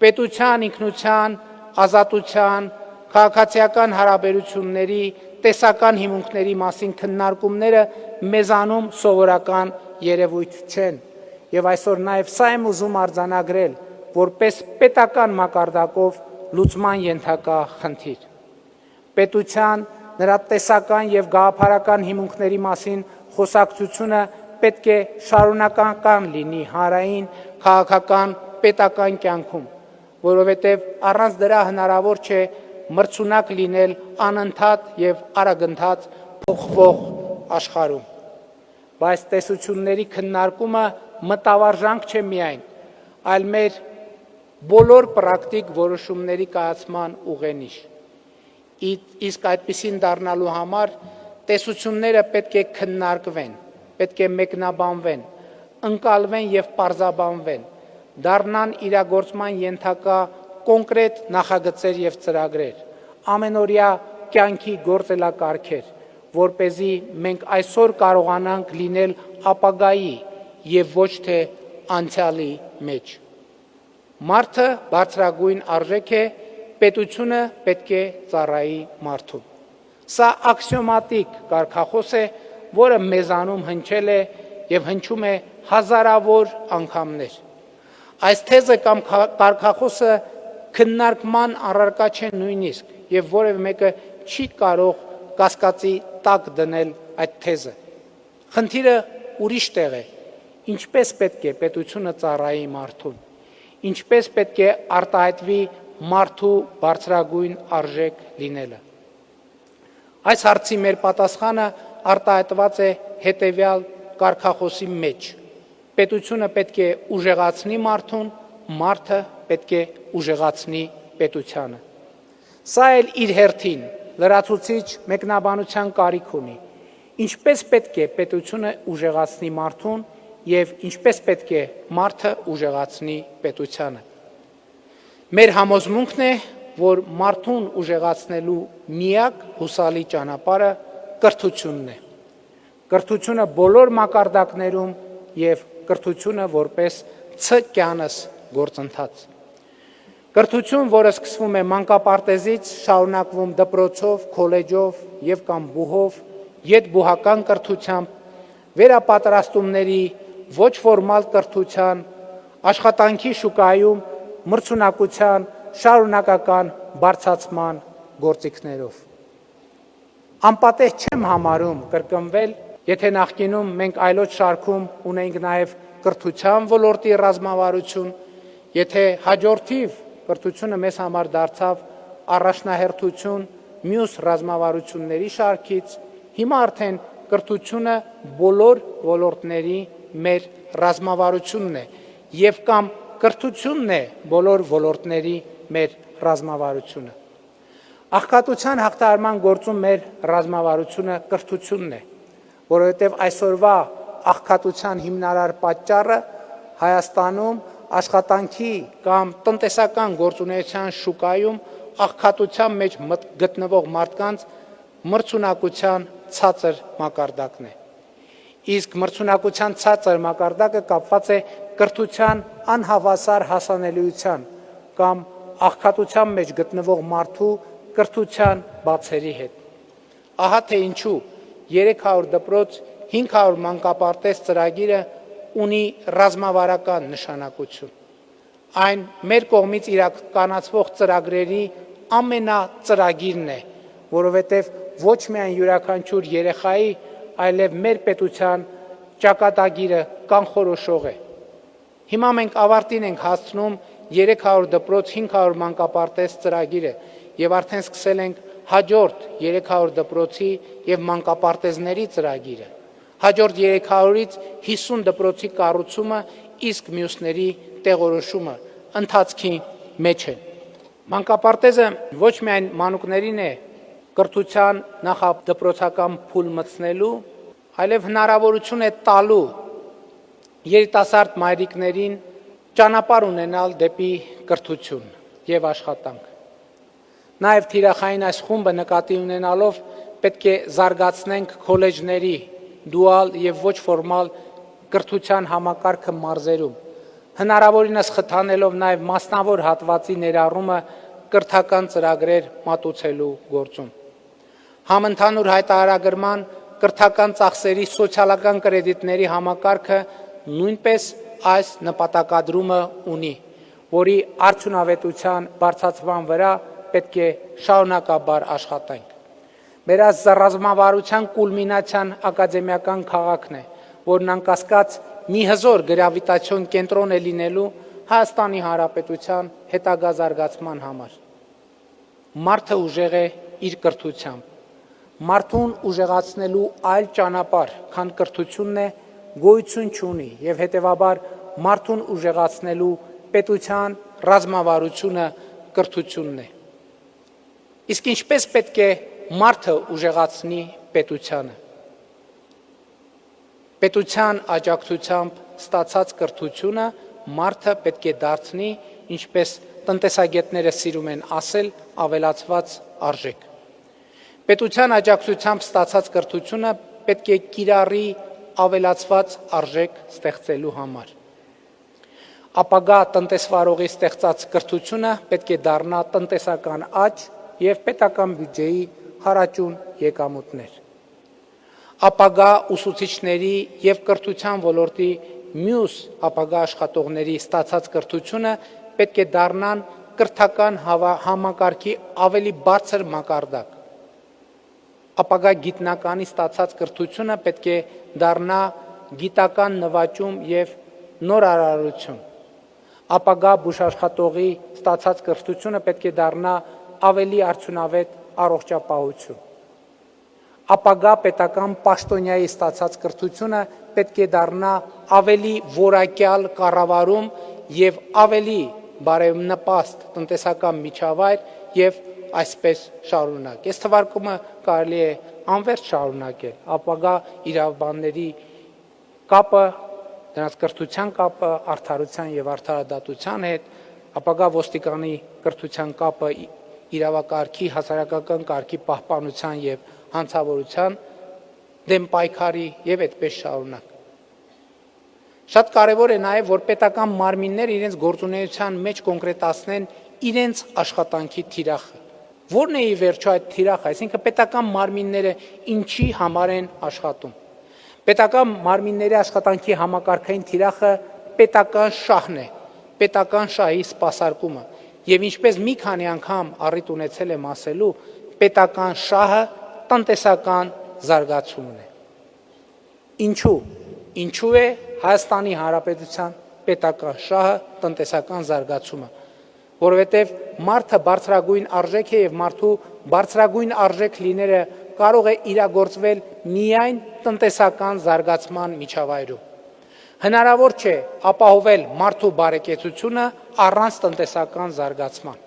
պետության ինքնության, ազատության, քաղաքացիական հարաբերությունների, տեսական հիմունքների մասին քննարկումները մեզանում սովորական երևույթ չեն, եւ այսօր նաեւ սա եմ ուզում արձանագրել որպես պետական մակարդակով լուծման ենթակա խնդիր։ Պետության, նրա տեսական եւ գաղափարական հիմունքների մասին խոսակցությունը պետք է շարունակական լինի հանրային, քաղաքական, պետական կյանքում, որովհետեւ առանց դրա հնարավոր չէ մրցունակ լինել անընդհատ եւ արագընթաց փոխվող աշխարհում։ Բայց տեսությունների քննարկումը մտավարժանք չէ միայն, այլ մեր բոլոր պրակտիկ որոշումների կայացման ուղենիշ։ Իսկ այդպիսին դառնալու համար տեսությունները պետք է քննարկվեն, պետք է մեկնաբանվեն, ընկալվեն եւ պարզաբանվեն, դառնան իրագործման ենթակա կոնկրետ նախագծեր եւ ծրագրեր, ամենօրյա կյանքի գործելակարգեր, որպեսզի մենք այսօր կարողանանք լինել ապագայի եւ ոչ թե անցյալի մեջ։ Մարդը բարձրագույն արժեք է, պետությունը պետք է ծառայի մարդուն։ Սա աքսիոմատիկ կարգախոս է, որը մեզանում հնչել է եւ հնչում է հազարավոր անգամներ։ Այս թեզը կամ կարգախոսը քննարկման առարկա չէ նույնիսկ եւ որևէ մեկը չի կարող կասկածի տակ դնել այդ թեզը։ Խնդիրը ուրիշ տեղ է, ինչպես պետք է պետությունը ծառայի մարդուն, ինչպես պետք է արտահայտվի մարդու բարձրագույն արժեք լինելը։ Այս հարցի մեր պատասխանը արտահայտված է հետևյալ կարգախոսի մեջ. պետությունը պետք է ուժեղացնի մարդուն, մարդը պետք է ուժեղացնի պետությանը։ Սա էլ իր հերթին լրացուցիչ մեկնաբանության կարիք ունի, ինչպես պետք է պետությունը ուժեղացնի մարդուն եւ ինչպես պետք է մարդը ուժեղացնի պետությանը։ Մեր համոզմունքն է, որ մարդուն ուժեղացնելու միակ հուսալի ճանապարհը կրթությունն է։ Կրթությունը բոլոր մակարդակներում եւ կրթությունը որպես ցկյանս գործընթաց։ Կրթություն, որը սկսվում է մանկապարտեզից, շարունակվում դպրոցով, քոլեջով եւ կամ բուհով, յետբուհական կրթությամբ, վերապատրաստումների, ոչ ֆորմալ կրթության, աշխատանքի շուկայում, մրցունակության, շարունակական բարձրացման գործիքներով։ Անպատեհ չեմ համարում կրկնվել, եթե նախկինում մենք այլոց շարքում ունենք նաև կրթության ոլորտի ռազմավարություն, եթե հաջորդիվ կրթությունը մեզ համար դարձավ առաջնահերթություն մյուս ռազմավարությունների շարքից, հիմա արդեն կրթությունը բոլոր ոլորտների մեր ռազմավարությունն է եւ կամ կրթությունն է բոլոր ոլորտների մեր ռազմավարությունը։ Աղքատության հաղթահարման գործում մեր ռազմավարությունը կրթությունն է, որովհետև այսօրվա աղքատության հիմնարար պատճառը Հայաստանում աշխատանքի կամ տնտեսական գործունեության շուկայում աղքատության մեջ գտնվող մարդկանց մրցունակության ցածր մակարդակն է։ Իսկ մրցունակության ցածր մակարդակը կապված է կրթության անհավասար հասանելիության կամ աղքատության մեջ գտնվող մարդու կրթության բացերի հետ։ Ահա թե ինչու 300 դպրոց, 500 մանկապարտեզ ծրագիրը ունի ռազմավարական նշանակություն։ Այն մեր կողմից իրականացվող ծրագրերի ամենածրագիրն է, որովհետև ոչ միայն յուրաքանչյուր երեխայի, այլև մեր պետության ճակատագիրը կանխորոշող է։ Հիմա մենք ավարտին ենք հասցնում 300 դպրոց, 500 մանկապարտեզ ծրագիրը եւ արդեն սկսել ենք հաջորդ 300 դպրոցի եւ մանկապարտեզների ծրագիրը։ Հաջորդ 300-ից 50 դպրոցի կառուցումը իսկ մյուսների տեղորոշումը ընթացքի մեջ է։ Մանկապարտեզը ոչ միայն մանուկներին է կրթության նախադպրոցական փուլ մտցնելու, այլև հնարավորություն է տալու երիտասարդ մայրիկներին ճանապարհ ունենալ դեպի կրթություն եւ աշխատանք։ Նաեւ թիրախային այս խումբը նկատի ունենալով պետք է զարգացնենք քոլեջների դուալ եւ ոչ ֆորմալ կրթության համակարգը մարզերում, հնարավորինս խթանելով նաեւ մասնավոր հատվածի ներառումը կրթական ծրագրեր մատուցելու գործում։ Համընդհանուր հայտարարագրման կրթական ծախսերի սոցիալական կրեդիտների համակարգը նույնպես այս նպատակադրումը ունի, որի արդյունավետության բարձրացման վրա պետք է շարունակաբար աշխատենք։ Մեր ռազմավարության կուլմինացիան ակադեմիական քաղաքն է, որն անկասկած մի հզոր գրավիտացիոն կենտրոն է լինելու Հայաստանի Հանրապետության հետագա զարգացման համար։ Մարդը ուժեղ է իր կրթությամբ։ Մարդուն ուժեղացնելու այլ ճանապարհ, քան կրթությունն է, գոյություն չունի եւ հետեւաբար մարդուն ուժեղացնելու պետության ռազմավարությունը կրթությունն է։ Իսկ ինչպես պետք է մարդը ուժեղացնի պետությանը։ Պետության աջակցությամբ ստացած կրթությունը մարդը պետք է դարձնի, ինչպես տնտեսագետները սիրում են ասել, ավելացված արժեք։ Պետության աջակցությամբ ստացած կրթությունը պետք է կիրառի ավելացված արժեք ստեղծելու համար։ Ապագա տնտեսվարողի ստեղծած կրթությունը պետք է դառնա տնտեսական աճ եւ պետական բյուջեի հարաճուն եկամուտներ։ Ապագա ուսուցիչների եւ կրթության ոլորտի մյուս ապագա աշխատողների ստացած կրթությունը պետք է դառնան կրթական համակարգի ավելի բարձր մակարդակ։ Ապագա գիտնականի ստացած կրթությունը պետք է դառնա գիտական նվաճում եւ նորարարություն։ Ապագա բուժաշխատողի ստացած կրթությունը պետք է դառնա ավելի արդյունավետ առողջապահություն։ Ապագա պետական պաշտոնյայի ստացած կրթությունը պետք է դառնա ավելի որակյալ կառավարում եւ ավելի բարենպաստ տնտեսական միջավայր եւ այսպես շարունակ։ Այս թվարկումը կարելի է անվերջ շարունակել, ապագա իրավաբանների կապը, դրանց կրթության կապը արդարության եւ արդարադատության հետ, ապագա ոստիկանի կրթության կապը իրավակարգի, հասարակական կարգի պահպանության եւ հանցավորության դեմ պայքարի եւ այդպես շարունակ։ Շատ կարևոր է նաեւ, որ պետական մարմինները իրենց գործունեության մեջ կոնկրետացնեն իրենց աշխատանքի թիրախը։ Որն է ի վերջո այդ թիրախը, այսինքն պետական մարմինները ինչի համար են աշխատում։ Պետական մարմինների աշխատանքի համակարգային թիրախը պետական շահն է, պետական շահի սպասարկումը։ Եվ ինչպես մի քանի անգամ առիթ ունեցել եմ ասելու, պետական շահը տնտեսական զարգացումն է։ Ինչու է Հայաստանի Հանրապետության պետական շահը տնտեսական զարգացումը, որովհետև մարդը բարձրագույն արժեք է եւ մարդու բարձրագույն արժեք լինելը կարող է իրագործվել միայն տնտեսական զարգացման միջավայրում։ Հնարավոր չէ ապահովել մարդու բարեկեցությունը առանց տնտեսական զարգացման։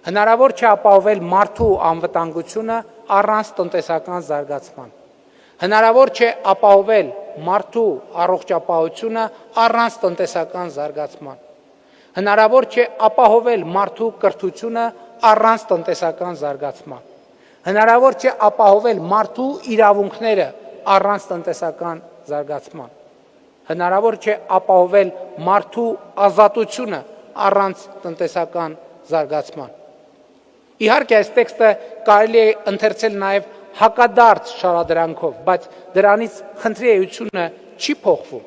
Հնարավոր չէ ապահովել մարդու անվտանգությունը առանց տնտեսական զարգացման։ Հնարավոր չէ ապահովել մարդու առողջապահությունը առանց տնտեսական զարգացման։ Հնարավոր չէ ապահովել մարդու կրթությունը առանց տնտեսական զարգացման։ Հնարավոր չէ ապահովել մարդու իրավունքները առանց տնտեսական զարգացման։ Հնարավոր չէ ապահովել մարդու ազատությունը առանց տնտեսական զարգացման։ Իհարկե այս տեքստը կարելի է ընթերցել նաև հակադարձ շարադրանքով, բայց դրանից խնդրի էությունը չի փոխվում,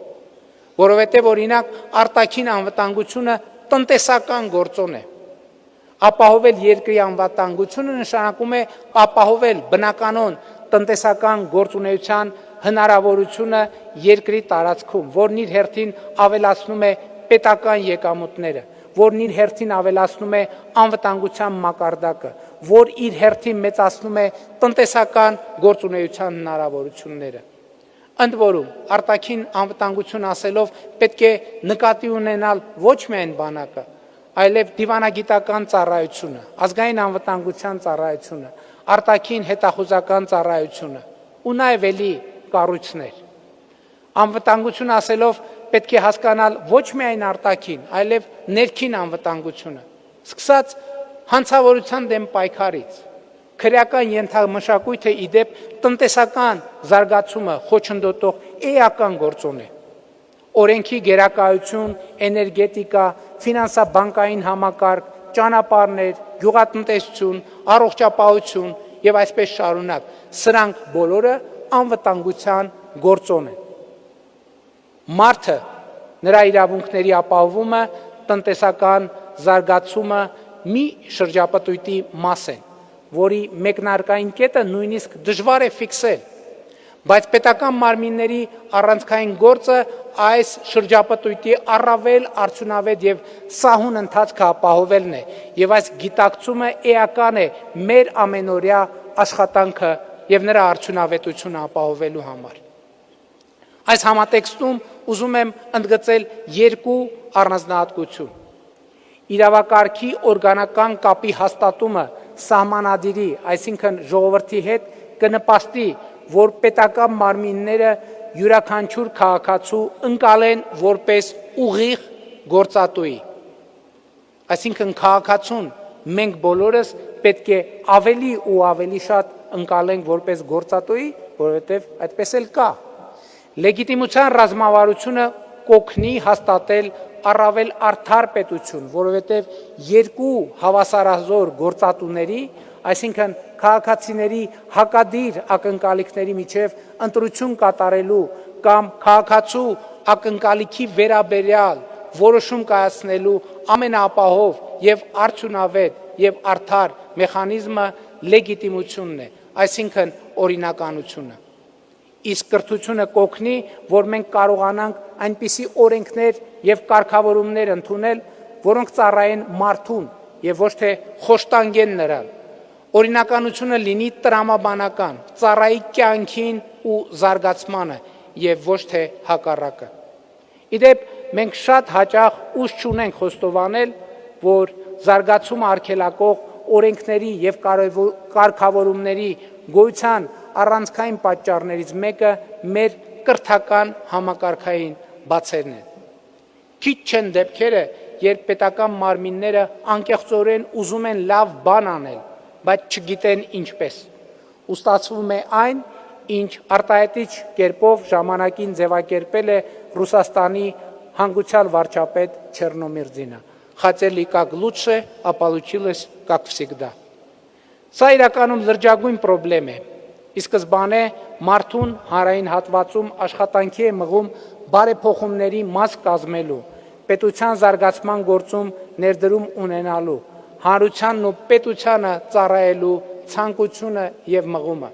որովհետև օրինակ արտաքին անվտանգությունը տնտեսական գործոն է։ Ապահովել երկրի անվտանգությունը նշանակում է ապահովել բնականon տնտեսական գործունեության հնարավորությունը երկրի տարածքում, որն իր հերթին ավելացնում է պետական եկամուտները, որն իր հերթին ավելացնում է անվտանգության մակարդակը, որ իր հերթին մեծացնում է տնտեսական գործունեության հնարավորությունները։ Ընդ որում, արտաքին անվտանգություն ասելով պետք է նկատի ունենալ ոչ միայն բանակը, այլև դիվանագիտական ծառայությունը, ազգային անվտանգության ծառայությունը, արտաքին հետախուզական ծառայությունը ու նաև էլի կառույցներ։ Անվտանգություն ասելով պետք է հասկանալ ոչ միայն արտաքին, այլև ներքին անվտանգությունը, սկսած հանցավորության դեմ պայքարից, քրեական ենթամշակույթը իդեպ տնտեսական զարգացումը խոչընդոտող էական գործոն է։ Օրենքի գերակայություն, էներգետիկա, ֆինանսաբանկային համակարգ, ճանապարհներ, գյուղատնտեսություն, առողջապահություն եւ այսպես շարունակ, սրանք բոլորը անվտանգության գործոն են։ Մարդը, նրա իրավունքների ապահովումը, տնտեսական զարգացումը մի շրջապտույտի մաս են, որի մեկնարկային կետը նույնիսկ դժվար է ֆիքսել, բայց պետական մարմինների առանցքային գործը այս շրջապտույտի առավել արդյունավետ եւ սահուն ընթացքը ապահովելն է, եւ այս գիտակցումը էական է մեր ամենօրյա աշխատանքը եւ նրա արդյունավետությունը ապահովելու համար։ Այս համատեքստում ուզում եմ ընդգծել երկու առանձնահատկություն։ Իրավակարգի օրգանական կապի հաստատումը սահմանադիրի, այսինքն ժողովրդի հետ կնպաստի, որ պետական մարմինները յուրաքանչյուր քաղաքացու ընկալեն որպես ուղիղ գործատուի։ Այսինքն քաղաքացուն մենք բոլորս պետք է ավելի ու ավելի շատ ընկալենք որպես գործատուի, որովհետև այդպես էլ կա։ Լեգիտիմության ռազմավարությունը կօգնի հաստատել առավել արդար պետություն, որովհետև երկու հավասարազոր գործատուների, այսինքն քաղաքացիների հակադիր ակնկալիքների միջև ընտրություն կատարելու կամ քաղաքացու ակնկալիքի վերաբերյալ որոշում կայացնելու ամենաապահով եւ արդյունավետ եւ արդար մեխանիզմը լեգիտիմությունն է, այսինքն օրինականությունը։ Իսկ կրթությունը կօգնի, որ մենք կարողանանք այնպիսի օրենքներ եւ կարգավորումներ ընդունել, որոնք ծառայեն մարդուն եւ ոչ թե խոշտանգեն նրան։ Օրինականությունը լինի տրամաբանական, ծառայի կյանքին ու զարգացմանը եւ ոչ թե հակառակը։ Իդեպ մենք շատ հաճախ ուժ չունենք խոստովանել, որ զարգացումը արգելակող օրենքների եւ կարգավորումների գոյության առանցքային պատճառներից մեկը մեր կրթական համակարգային բացերն են։ Քիչ չեն դեպքերը, երբ պետական մարմինները անկեղծորեն ուզում են լավ բան անել, բայց չգիտեն ինչպես։ Ու ստացվում է այն, ինչ արտահայտիչ կերպով ժամանակին ձևակերպել է Ռուսաստանի հանգուցյալ վարչապետ Չեռնոմիրդինը։ Хотели как лучше, а получилось как всегда։ Սա իրականում լրջագույն խնդրեմ է։ Ի սկզբանե մարդուն հանրային հատվածում աշխատանքի է մղում բարեփոխումների մաս կազմելու, պետության զարգացման գործում ներդրում ունենալու, հանրությանն ու պետությանը ծառայելու ցանկությունը եւ մղումը։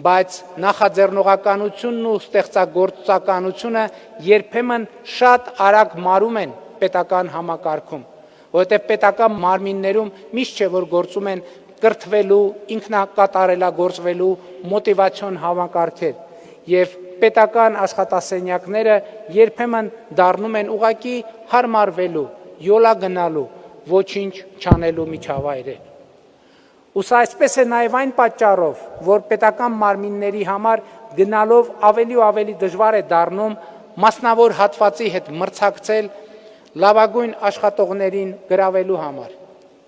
Բայց նախաձեռնողականությունն ու ստեղծագործականությունը երբեմն շատ արագ մարում են պետական համակարգում, որովհետև պետական մարմիններում միշտ չէ որ գործում են կրթվելու, ինքնակատարելագործվելու մոտիվացիոն համակարգեր եւ պետական աշխատասենյակները երբեմն դառնում են ուղակի հարմարվելու, յոլա գնալու, ոչինչ չանելու միջավայրեր։ Ու սա այսպես է նաև այն պատճառով, որ պետական մարմինների համար գնալով ավելի ու ավելի դժվար է դառնում մասնավոր հատվածի հետ մրցակցել լավագույն աշխատողներին գրավելու համար։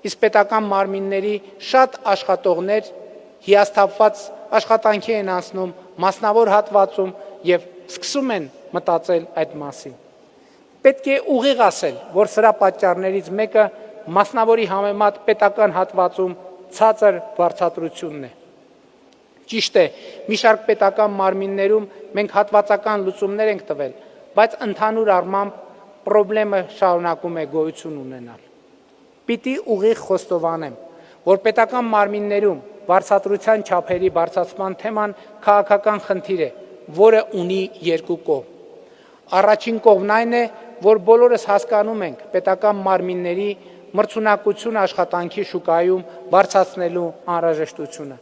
Իսկ պետական մարմինների շատ աշխատողներ հիասթափված աշխատանքի են անցնում մասնավոր հատվածում եւ սկսում են մտածել այդ մասին։ Պետք է ուղիղ ասել, որ սրա պատճառներից մեկը մասնավորի համեմատ պետական հատվածում ցածր վարձատրությունն է։ Ճիշտ է, մի շարք պետական մարմիններում մենք հատվածական լուծումներ ենք տվել, բայց ընդհանուր առմամբ խնդրեմը շարունակում է գոյություն ունենալ։ Պիտի ուղիղ խոստովանեմ, որ պետական մարմիններում վարձատրության չափերի բարձրացման թեման քաղաքական խնդիր է, որը ունի երկու կողմ։ Առաջին կողմն այն է, որ բոլորս հասկանում ենք պետական մարմինների մրցունակություն աշխատանքի շուկայում բարձրացնելու անհրաժեշտությունը։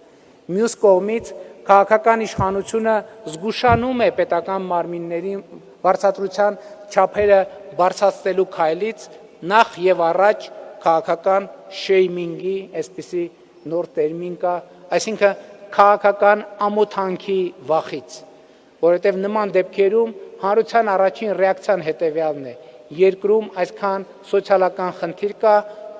Մյուս կողմից քաղաքական իշխանությունը զգուշանում է պետական մարմինների վարձատրության չափերը բարձրացնելու քայլից նախ եւ առաջ քաղաքական շեյմինգի, այսպիսի նոր տերմին կա, այսինքն քաղաքական ամոթանքի վախից, որովհետև նման դեպքերում հանրության առաջին ռեակցիան հետևյալն է. երկրում այսքան սոցիալական խնդիր կա,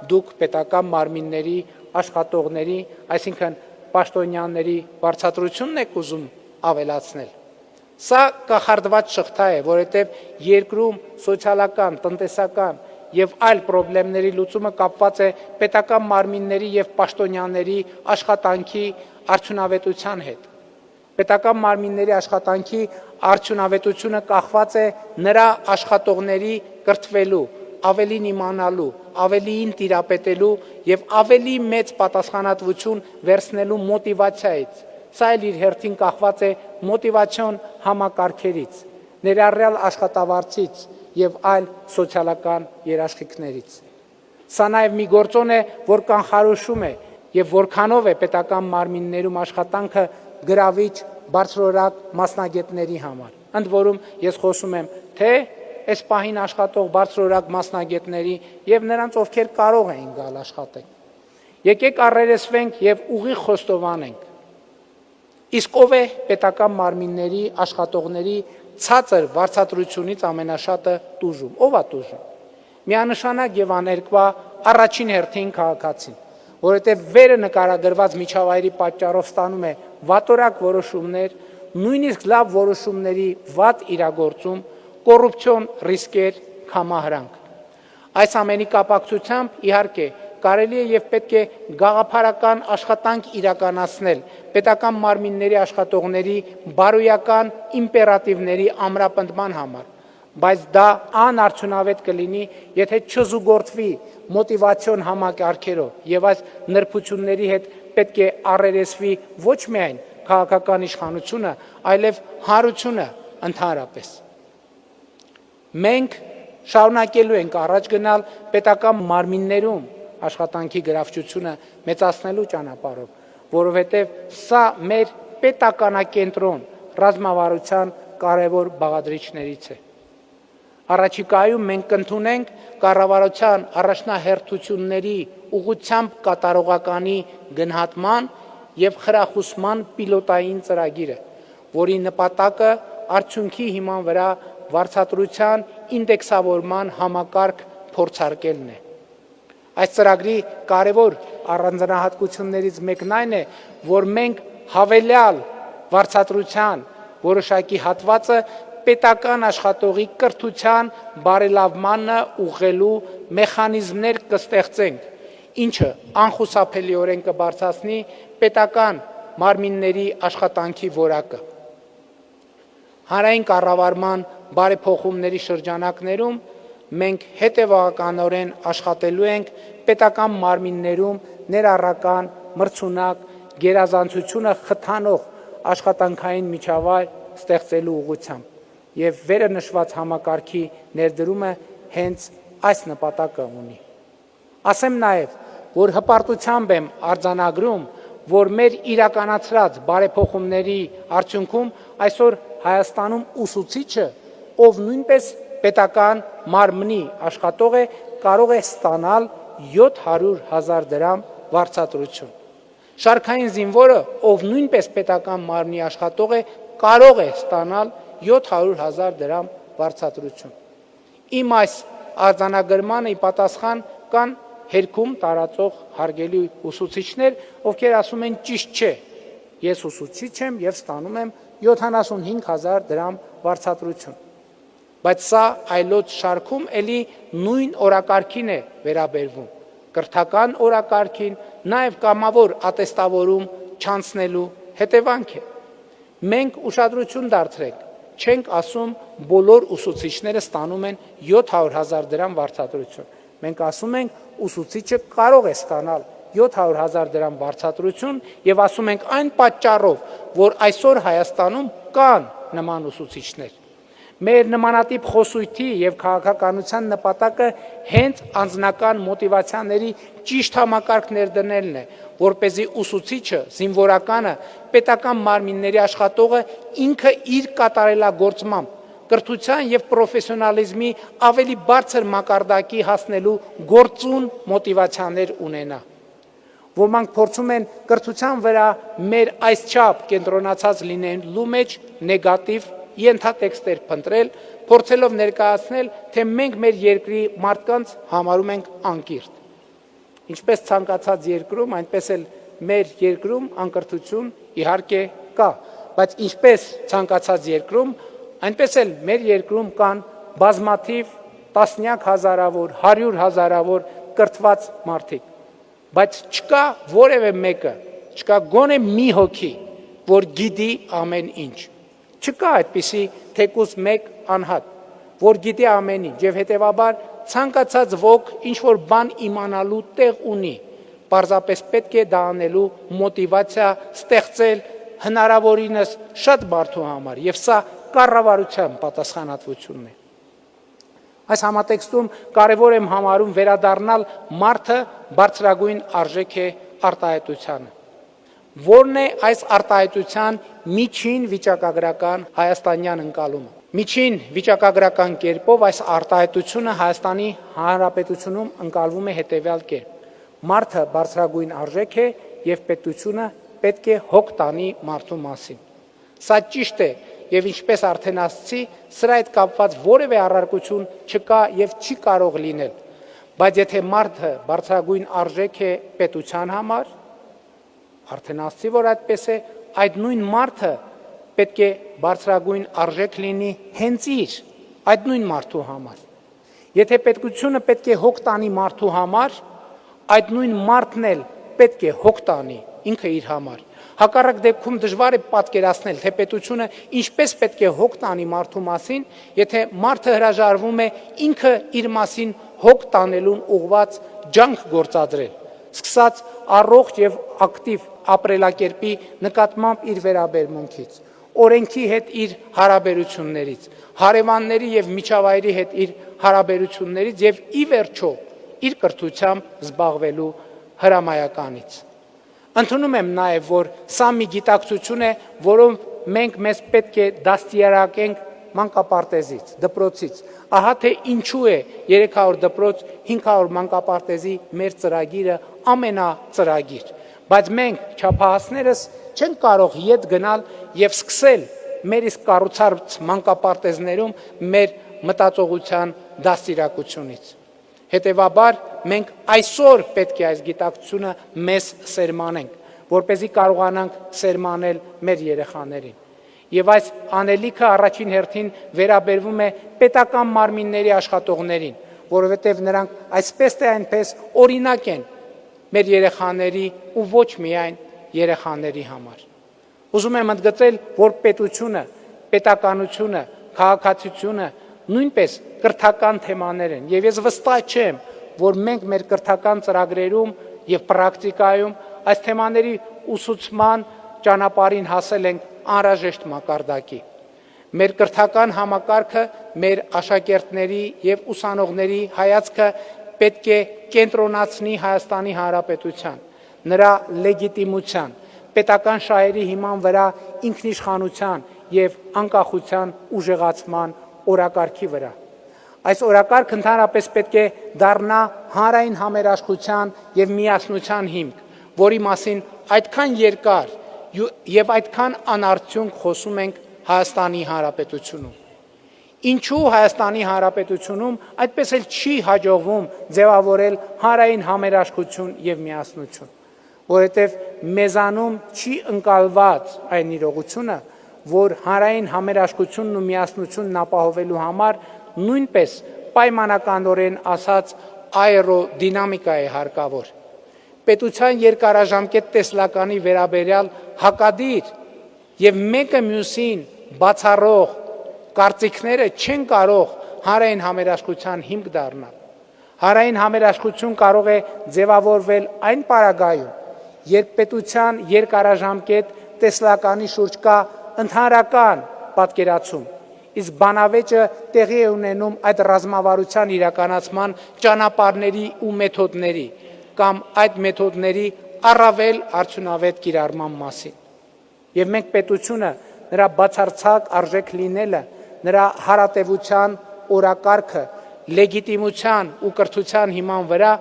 դուք պետական մարմինների աշխատողների, այսինքն պաշտոնյաների վարձատրությունն եք ուզում ավելացնել։ Սա կախարդված շղթա է, որովհետև երկրում սոցիալական, տնտեսական եւ այլ խնդիրների լուծումը կապված է պետական մարմինների եւ պաշտոնյաների աշխատանքի արդյունավետության հետ։ Պետական մարմինների աշխատանքի արդյունավետությունը կախված է նրա աշխատողների կրթվելու, ավելին իմանալու, ավելին տիրապետելու եւ ավելի մեծ պատասխանատվություն վերցնելու մոտիվացիայից։ Սա էլ իր հերթին կախված է մոտիվացիոն համակարգերից, ներառյալ աշխատավարձից եւ այլ սոցիալական երաշխիքներից։ Սա նաեւ մի գործոն է, որ կանխորոշում է եւ որքանով է պետական մարմիններում աշխատանքը գրավիչ բարձրորակ մասնագետների համար։ Ընդ որում ես խոսում եմ թե այս պահին աշխատող բարձրորակ մասնագետների եւ նրանց, ովքեր կարող էին գալ աշխատել։ Եկեք առերեսվենք եւ ուղիղ խոստովանենք։ Իսկ ով է պետական մարմինների աշխատողների ցածր վարձատրությունից ամենաշատը տուժում։ Ով է տուժում։ Միանշանակ եւ աներկբա առաջին հերթին քաղաքացին, որովհետեւ վերը նկարագրված միջավայրի պատճառով ստանում է վատորակ որոշումներ, նույնիսկ լավ որոշումների վատ իրագործում, կոռուպցիոն ռիսկեր, կամահրանք։ Այս ամենի կապակցությամբ իհարկե կարելի է եւ պետք է գաղափարական աշխատանք իրականացնել պետական մարմինների աշխատողների բարոյական իմպերատիվների ամրապնդման համար, բայց դա անարդյունավետ կլինի, եթե չզուգորդվի մոտիվացիոն համակարգերով եւ այս նրբությունների հետ պետք է առերեսվի ոչ միայն քաղաքական իշխանությունը, այլև հանրությունը ընդհանրապես։ Մենք շարունակելու ենք առաջ գնալ պետական մարմիններում աշխատանքի գրավչությունը մեծացնելու ճանապարհով, որովհետև սա մեր պետականակենտրոն ռազմավարության կարևոր բաղադրիչներից է։ Առաջիկայում մենք կընդունենք կառավարության առաջնահերթությունների ուղղությամբ կատարողականի գնահատման եւ խրախուսման պիլոտային ծրագիրը, որի նպատակը արդյունքի հիման վրա վարձատրության ինդեքսավորման համակարգ փորձարկելն է։ Այս ծրագրի կարևոր առանձնահատկություններից մեկն այն է, որ մենք հավելյալ վարձատրության որոշակի հատվածը պետական աշխատողի կրթության բարելավմանը ուղղելու մեխանիզմներ կստեղծենք, ինչը անխուսափելիորեն կբարձրացնի պետական մարմինների աշխատանքի որակը։ Հանրային կառավարման բարեփոխումների շրջանակներում մենք հետևողականորեն աշխատելու ենք պետական մարմիններում ներառական, մրցունակ, գերազանցությունը խթանող աշխատանքային միջավայր ստեղծելու ուղղությամբ եւ վերը նշված համակարգի ներդրումը հենց այս նպատակը ունի։ Ասեմ նաեւ, որ հպարտությամբ եմ արձանագրում, որ մեր իրականացրած բարեփոխումների արդյունքում այսօր Հայաստանում ուսուցիչը, ով նույնպես պետական մարմնի աշխատող է, կարող է ստանալ 700,000 դրամ վարձատրություն։ Շարքային զինվորը, ով նույնպես պետական մարմնի աշխատող է, կարող է ստանալ 700,000 դրամ վարձատրություն։ Իմ այս արձանագրմանը ի պատասխան կան հերքում տարածող հարգելի ուսուցիչներ, ովքեր ասում են ճիշտ չէ, ես ուսուցիչ եմ եւ ստանում եմ 75,000 դրամ վարձատրություն։ Բայց սա այլոց շարքում էլի նույն օրակարգին է վերաբերվում, կրթական օրակարգին, նաեւ կամավոր ատեստավորում չանցնելու հետևանք է։ Մենք ուշադրություն դարձրենք, չենք ասում բոլոր ուսուցիչները ստանում են 700,000 դրամ վարձատրություն։ Մենք ասում ենք ուսուցիչը կարող է ստանալ 700,000 դրամ վարձատրություն եւ ասում ենք այն պատճառով, որ այսօր Հայաստանում կան նման ուսուցիչներ։ Մեր նմանատիպ խոսույթի եւ քաղաքականության նպատակը հենց անձնական մոտիվացիաների ճիշտ համակարգ ներդնելն է, որպեսզի ուսուցիչը, զինվորականը, պետական մարմինների աշխատողը ինքը իր կատարելագործմամբ կրթության եւ պրոֆեսիոնալիզմի ավելի բարձր մակարդակի հասնելու գործուն մոտիվացիաներ ունենա։ Ոմանք փորձում են կրթության վրա մեր այսչափ կենտրոնացած լինելու մեջ նեգատիվ ենթատեքստեր փնտրել, փորձելով ներկայացնել, թե մենք մեր երկրի մարդկանց համարում ենք անկիրթ։ Ինչպես ցանկացած երկրում, այնպես էլ մեր երկրում անկրթություն իհարկե կա, բայց ինչպես ցանկացած երկրում, այնպես էլ մեր երկրում կան բազմաթիվ տասնյակ հազարավոր, 100 հազարավոր կրթված մարդիկ, բայց չկա որևէ մեկը, չկա գոնե մի հոգի, որ գիտի ամեն ինչ։ Չկա այդպիսի թեկուզ մեկ անհատ, որ գիտի ամեն ինչ եւ հետեւաբար ցանկացած ոք ինչ որ բան իմանալու տեղ ունի, պարզապես պետք է դա անելու մոտիվացիա ստեղծել հնարավորինս շատ մարդու համար եւ սա կառավարության պատասխանատվությունն է։ Այս համատեքստում կարևոր եմ համարում վերադառնալ մարդը բարձրագույն արժեք է արտահայտությանը։ Որն է այս արտահայտության միջին վիճակագրական հայաստանյան ընկալումը։ Միջին վիճակագրական կերպով այս արտահայտությունը Հայաստանի Հանրապետությունում ընկալվում է հետևյալ կերպ. Մարդը բարձրագույն արժեք է եւ պետությունը պետք է հոգ տանի մարդու մասին։ Սա ճիշտ է եւ ինչպես արդեն ասացի, սրա հետ կապված որևէ առարկություն չկա եւ չի կարող լինել։ Բայց եթե մարդը բարձրագույն արժեք է պետության համար, արդեն ասացի, որ այդպես է, այդ նույն մարդը պետք է բարձրագույն արժեք լինի հենց իր, այդ նույն մարդու համար։ Եթե պետությունը պետք է հոգ տանի մարդու համար, այդ նույն մարդն էլ պետք է հոգ տանի ինքը իր համար։ Հակառակ դեպքում դժվար է պատկերացնել, թե պետությունը ինչպես պետք է հոգ տանի մարդու մասին, եթե մարդը հրաժարվում է ինքը իր մասին հոգ տանելուն ուղղված ջանք գործադրել, սկսած առողջ եւ ակտիվ ապրելակերպի նկատմամբ իր վերաբերմունքից, օրենքի հետ իր հարաբերություններից, հարևանների եւ միջավայրի հետ իր հարաբերություններից եւ ի վերջո իր կրթությամբ զբաղվելու հրամայականից։ Ընդունում եմ նաեւ, որ սա մի գիտակցություն է, որով մենք մեզ պետք է դաստիարակենք մանկապարտեզից, դպրոցից։ Ահա թե ինչու է 300 դպրոց, 500 մանկապարտեզի մեր ծրագիրը ամենածրագիր։ Բայց մենք չափահասներս չենք կարող ետ գնալ եւ սկսել մեր իսկ կառուցած մանկապարտեզներում մեր մտածողության դաստիարակությունից։ Հետևաբար մենք այսօր պետք է այս գիտակցությունը մեզ սերմանենք, որպեսզի կարողանանք սերմանել մեր երեխաներին։ Եվ այս անելիքը առաջին հերթին վերաբերվում է պետական մարմինների աշխատողներին, որովհետև նրանք այսպես թե այնպես օրինակ են մեր երեխաների ու ոչ միայն երեխաների համար։ Ուզում եմ ընդգծել, որ պետությունը, պետականությունը, քաղաքացիությունը նույնպես կրթական թեմաներ են, եւ ես վստահ չեմ, որ մենք մեր կրթական ծրագրերում եւ պրակտիկայում այս թեմաների ուսուցման ճանապարհին հասել ենք անհրաժեշտ մակարդակի։ Մեր կրթական համակարգը, մեր աշակերտների եւ ուսանողների հայացքը պետք է կենտրոնացնի Հայաստանի Հանրապետության, նրա լեգիտիմության, պետական շահերի հիման վրա ինքնիշխանության եւ անկախության ուժեղացման օրակարգի վրա։ Այս օրակարգը ընդհանրապես պետք է դառնա հանրային համերաշխության եւ միասնության հիմք, որի մասին այդքան երկար եւ այդքան անարդյունք խոսում ենք Հայաստանի Հանրապետությունում։ Ինչու Հայաստանի Հանրապետությունում այդպես էլ չի հաջողվում ձևավորել հանրային համերաշխություն եւ միասնություն, որովհետեւ մեզանում չի ընկալված այն իրողությունը, որ հանրային համերաշխությունն ու միասնությունն ապահովելու համար նույնպես պայմանականորեն ասած աերոդինամիկա է հարկավոր։ Պետության երկարաժամկետ տեսլականի վերաբերյալ հակադիր եւ մեկը մյուսին բացառող կարծիքները չեն կարող հանրային համերաշխության հիմք դառնալ։ Հանրային համերաշխություն կարող է ձևավորվել այն պարագայում, երբ պետության երկարաժամկետ տեսլականի շուրջ կա ընդհանրական պատկերացում, իսկ բանավեճը տեղի է ունենում այդ ռազմավարության իրականացման ճանապարհների ու մեթոդների կամ այդ մեթոդների առավել արդյունավետ կիրառման մասին։ Եվ մենք պետությունը նրա բացարձակ արժեք լինելը, նրա հարատևության օրակարգը, լեգիտիմության ու կրթության հիման վրա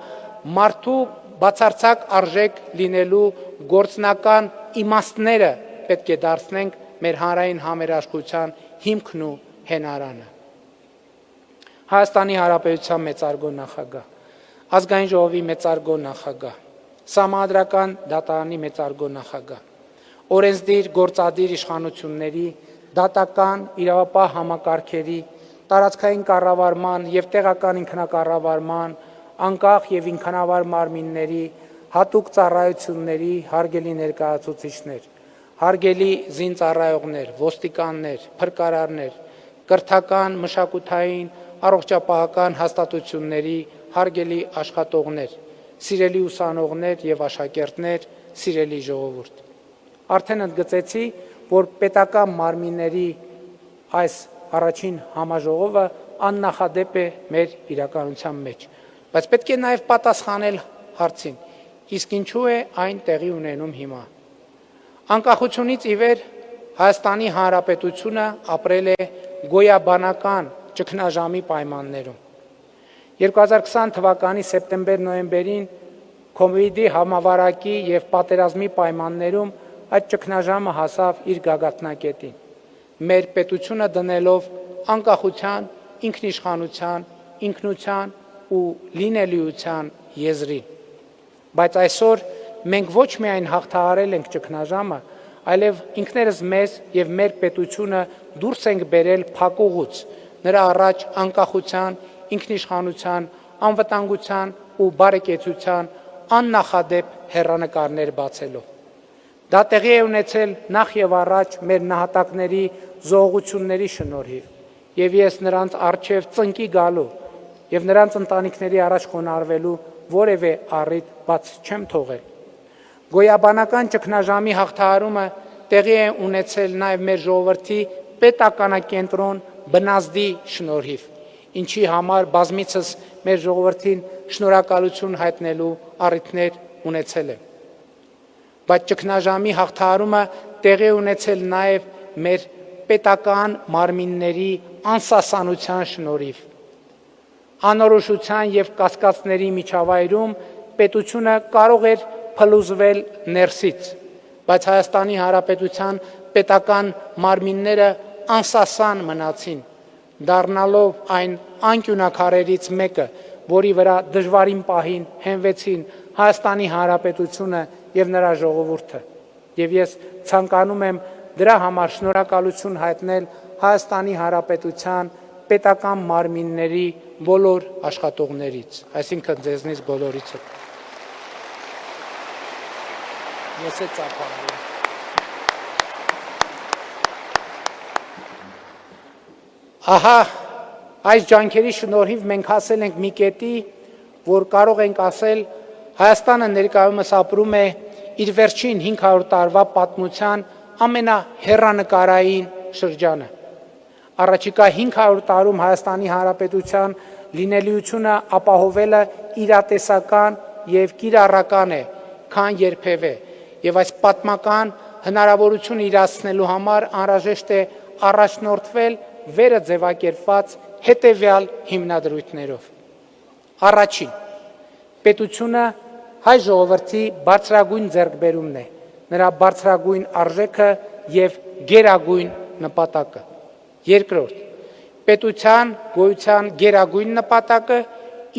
մարդու բացարձակ արժեք լինելու գործնական իմաստները պետք է դարձնենք մեր հանրային համերաշխության հիմքն ու հենարանը։ Հայաստանի Հանրապետության մեծարգո նախագահ, Ազգային ժողովի մեծարգո նախագահ, Սահմանադրական դատարանի մեծարգո նախագահ, օրենսդիր գործադիր իշխանությունների, դատական, իրավապահ համակարգերի, տարածքային կառավարման և տեղական ինքնակառավարման, անկախ և ինքնավար մարմինների, հատուկ ծառայությունների հարգելի ներկայացուցիչներ, հարգելի զինծառայողներ, ոստիկաններ, փրկարարներ, կրթական, մշակութային, առողջապահական հաստատությունների հարգելի աշխատողներ, սիրելի ուսանողներ և աշակերտներ, սիրելի ժողովուրդ։ Արդեն ընդգծեցի, որ պետական մարմինների այս առաջին համաժողովը աննախադեպ է մեր իրականության մեջ, բայց պետք է նաև պատասխանել հարցին, իսկ ինչու է այն տեղի ունենում հիմա։ Անկախությունից ի վեր Հայաստանի Հանրապետությունը ապրել է գոյաբանական ճգնաժամի պայմաններում։ 2020 թվականի սեպտեմբեր-նոյեմբերին COVID-ի համավարակի և պատերազմի պայմաններում այդ ճգնաժամը հասավ իր գագաթնակետին, մեր պետությունը դնելով անկախության, ինքնիշխանության, ինքնության ու լինելիության եզրին։ Բայց այսօր մենք ոչ միայն հաղթահարել ենք ճգնաժամը, այլև ինքներս մեզ և մեր պետությունը դուրս ենք բերել փակուղուց, նրա առաջ անկախության, ինքնիշխանության, անվտանգության ու բարեկեցության աննախադեպ հեռանկարներ բացելով։ Դա տեղի է ունեցել նախ և առաջ մեր նահատակների զոհողությունների շնորհիվ, և ես նրանց առջև ծնկի գալու և նրանց ընտանիքների առաջ խոնարհվելու որևէ առիթ բաց չեմ թողել։ Գոյաբանական ճգնաժամի հաղթահարումը տեղի է ունեցել նաև մեր ժողովրդի պետականակենտրոն բնազդի շնորհիվ, ինչի համար բազմիցս մեր ժողովրդին շնորհակալություն հայտնելու առիթներ ունեցել եմ։ Բայց ճգնաժամի հաղթահարումը տեղի ունեցել նաև մեր պետական մարմինների անսասանության շնորհիվ։ Անորոշության և կասկածների միջավայրում պետությունը կարող էր փլուզվել ներսից, բայց Հայաստանի Հանրապետության պետական մարմինները անսասան մնացին, դառնալով այն անկյունաքարերից մեկը, որի վրա դժվարին պահին հենվեցին Հայաստանի Հանրապետությունը և նրա ժողովուրդը, և ես ցանկանում եմ դրա համար շնորհակալություն հայտնել Հայաստանի Հանրապետության պետական մարմինների բոլոր աշխատողներից, այսինքն ձեզնից բոլորիցը։ Ես է ծափարում։ Ահա, այս ջանքերի շնորհիվ մենք հասել ենք մի կետի, որ կարող ենք ասել, Հայաստանը ներկայումս ապրում է իր վերջին 500 տարվա պատմության ամենահեռանկարային շրջանը։ Առաջիկա 500 տարում Հայաստանի Հանրապետության լինելիությունը ապահովելը իրատեսական և կիրառական է, քան երբևէ, և այս պատմական հնարավորությունը իրացնելու համար անհրաժեշտ է առաջնորդվել վերը ձևակերպված հետևյալ հիմնադրույթներով։ Առաջին, պետությունը հայ ժողովրդի բարձրագույն ձեռքբերումն է, նրա բարձրագույն արժեքը և գերագույն նպատակը։ Երկրորդ, պետության գոյության գերագույն նպատակը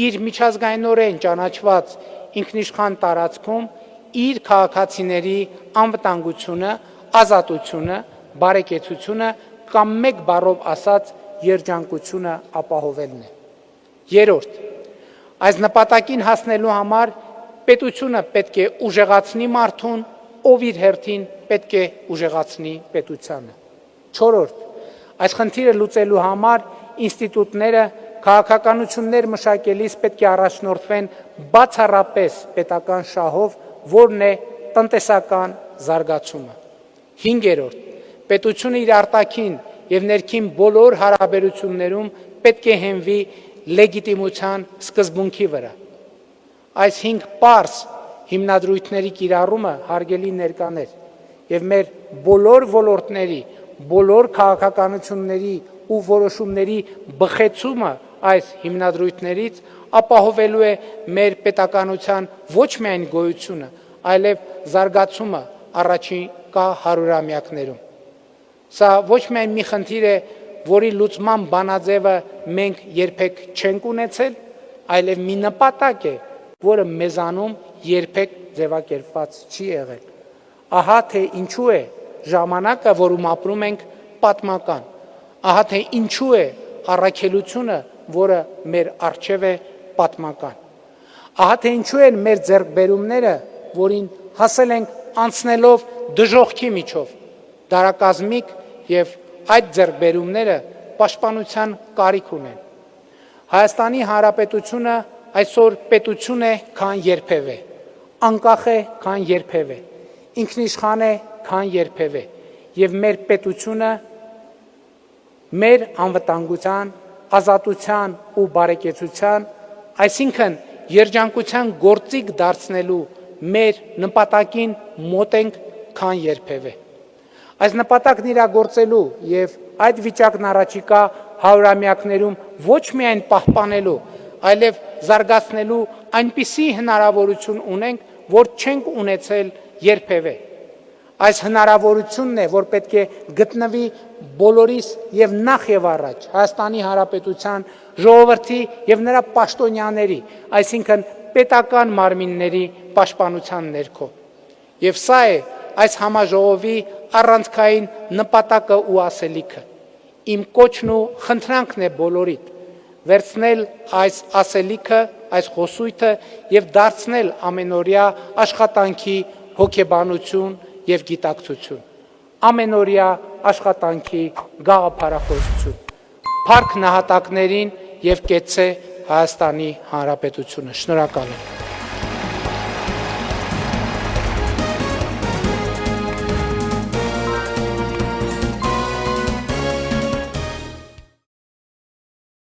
իր միջազգայինորեն ճանաչված ինքնիշխան տարածքում իր քաղաքացիների անվտանգությունը, ազատությունը, բարեկեցությունը կամ մեկ բառով ասած երջանկությունը ապահովելն է։ Երրորդ, այս նպատակին հասնելու համար պետությունը պետք է ուժեղացնի մարդուն, ով իր հերթին պետք է ուժեղացնի պետությանը։ Չորրորդ, այս խնդիրը լուծելու համար ինստիտուտները քաղաքականություններ մշակելիս պետք է առաջնորդվեն բացառապես պետական շահով, որն է տնտեսական զարգացումը։ Հինգերորդ, պետությունը իր արտաքին և ներքին բոլոր հարաբերություններում պետք է հենվի լեգիտիմության սկզբունքի վրա։ Այս 5 պարզ հիմնադրույթների կիրառումը հարգելի ներկաներ եւ մեր բոլոր ոլորտների, բոլոր քաղաքականությունների ու որոշումների բխեցումը այս հիմնադրույթներից ապահովելու է մեր պետականության ոչ միայն գոյությունը, այլև զարգացումը առաջիկա հարյուրամյակներում։ Սա ոչ միայն մի խնդիր է, որի լուծման բանաձևը մենք երբեք չենք ունեցել, այլև մի նպատակ է, որը մեզանում երբեք ձևակերպված չի եղել։ Ահա թե ինչու է ժամանակը, որում ապրում ենք, պատմական։ Ահա թե ինչու է առաքելությունը, որը մեր առջև է, պատմական։ Ահա թե ինչու են մեր ձեռքբերումները, որին հասել ենք անցնելով դժոխքի միջով, դարակազմիկ եւ այդ ձեռքբերումները պաշտպանության կարիք ունեն։ Հայաստանի Հանրապետությունը այսօր պետություն է, քան երբևէ, անկախ է, քան երբևէ, ինքնիշխան է, քան երբևէ, եւ մեր պետությունը մեր անվտանգության, ազատության ու բարեկեցության, այսինքն երջանկության գործիք դարձնելու մեր նպատակին մոտ ենք, քան երբևէ։ Այս նպատակն իրագործելու եւ այդ վիճակն առաջիկա հարյուրամյակներում ոչ միայն պահպանելու, այլև զարգացնելու այնպիսի հնարավորություն ունենք, որ չենք ունեցել երբևէ։ Այս հնարավորությունն է, որ պետք է գտնվի բոլորիս եւ նախ եւ առաջ Հայաստանի Հանրապետության ժողովրդի եւ նրա պաշտոնյաների, այսինքն պետական մարմինների պաշտպանության ներքո։ Եվ սա է այս համաժողովի առանցքային նպատակը ու ասելիքը։ Իմ կոչն ու խնդրանքն է բոլորիդ վերցնել այս ասելիքը, այս խոսույթը եւ դարձնել ամենօրյա աշխատանքի հոգեբանություն եւ գիտակցություն, ամենօրյա աշխատանքի գաղափարախոսություն, փառք նահատակներին եւ կեցցե Հայաստանի Հանրապետությունը։ Շնորհակալ եմ։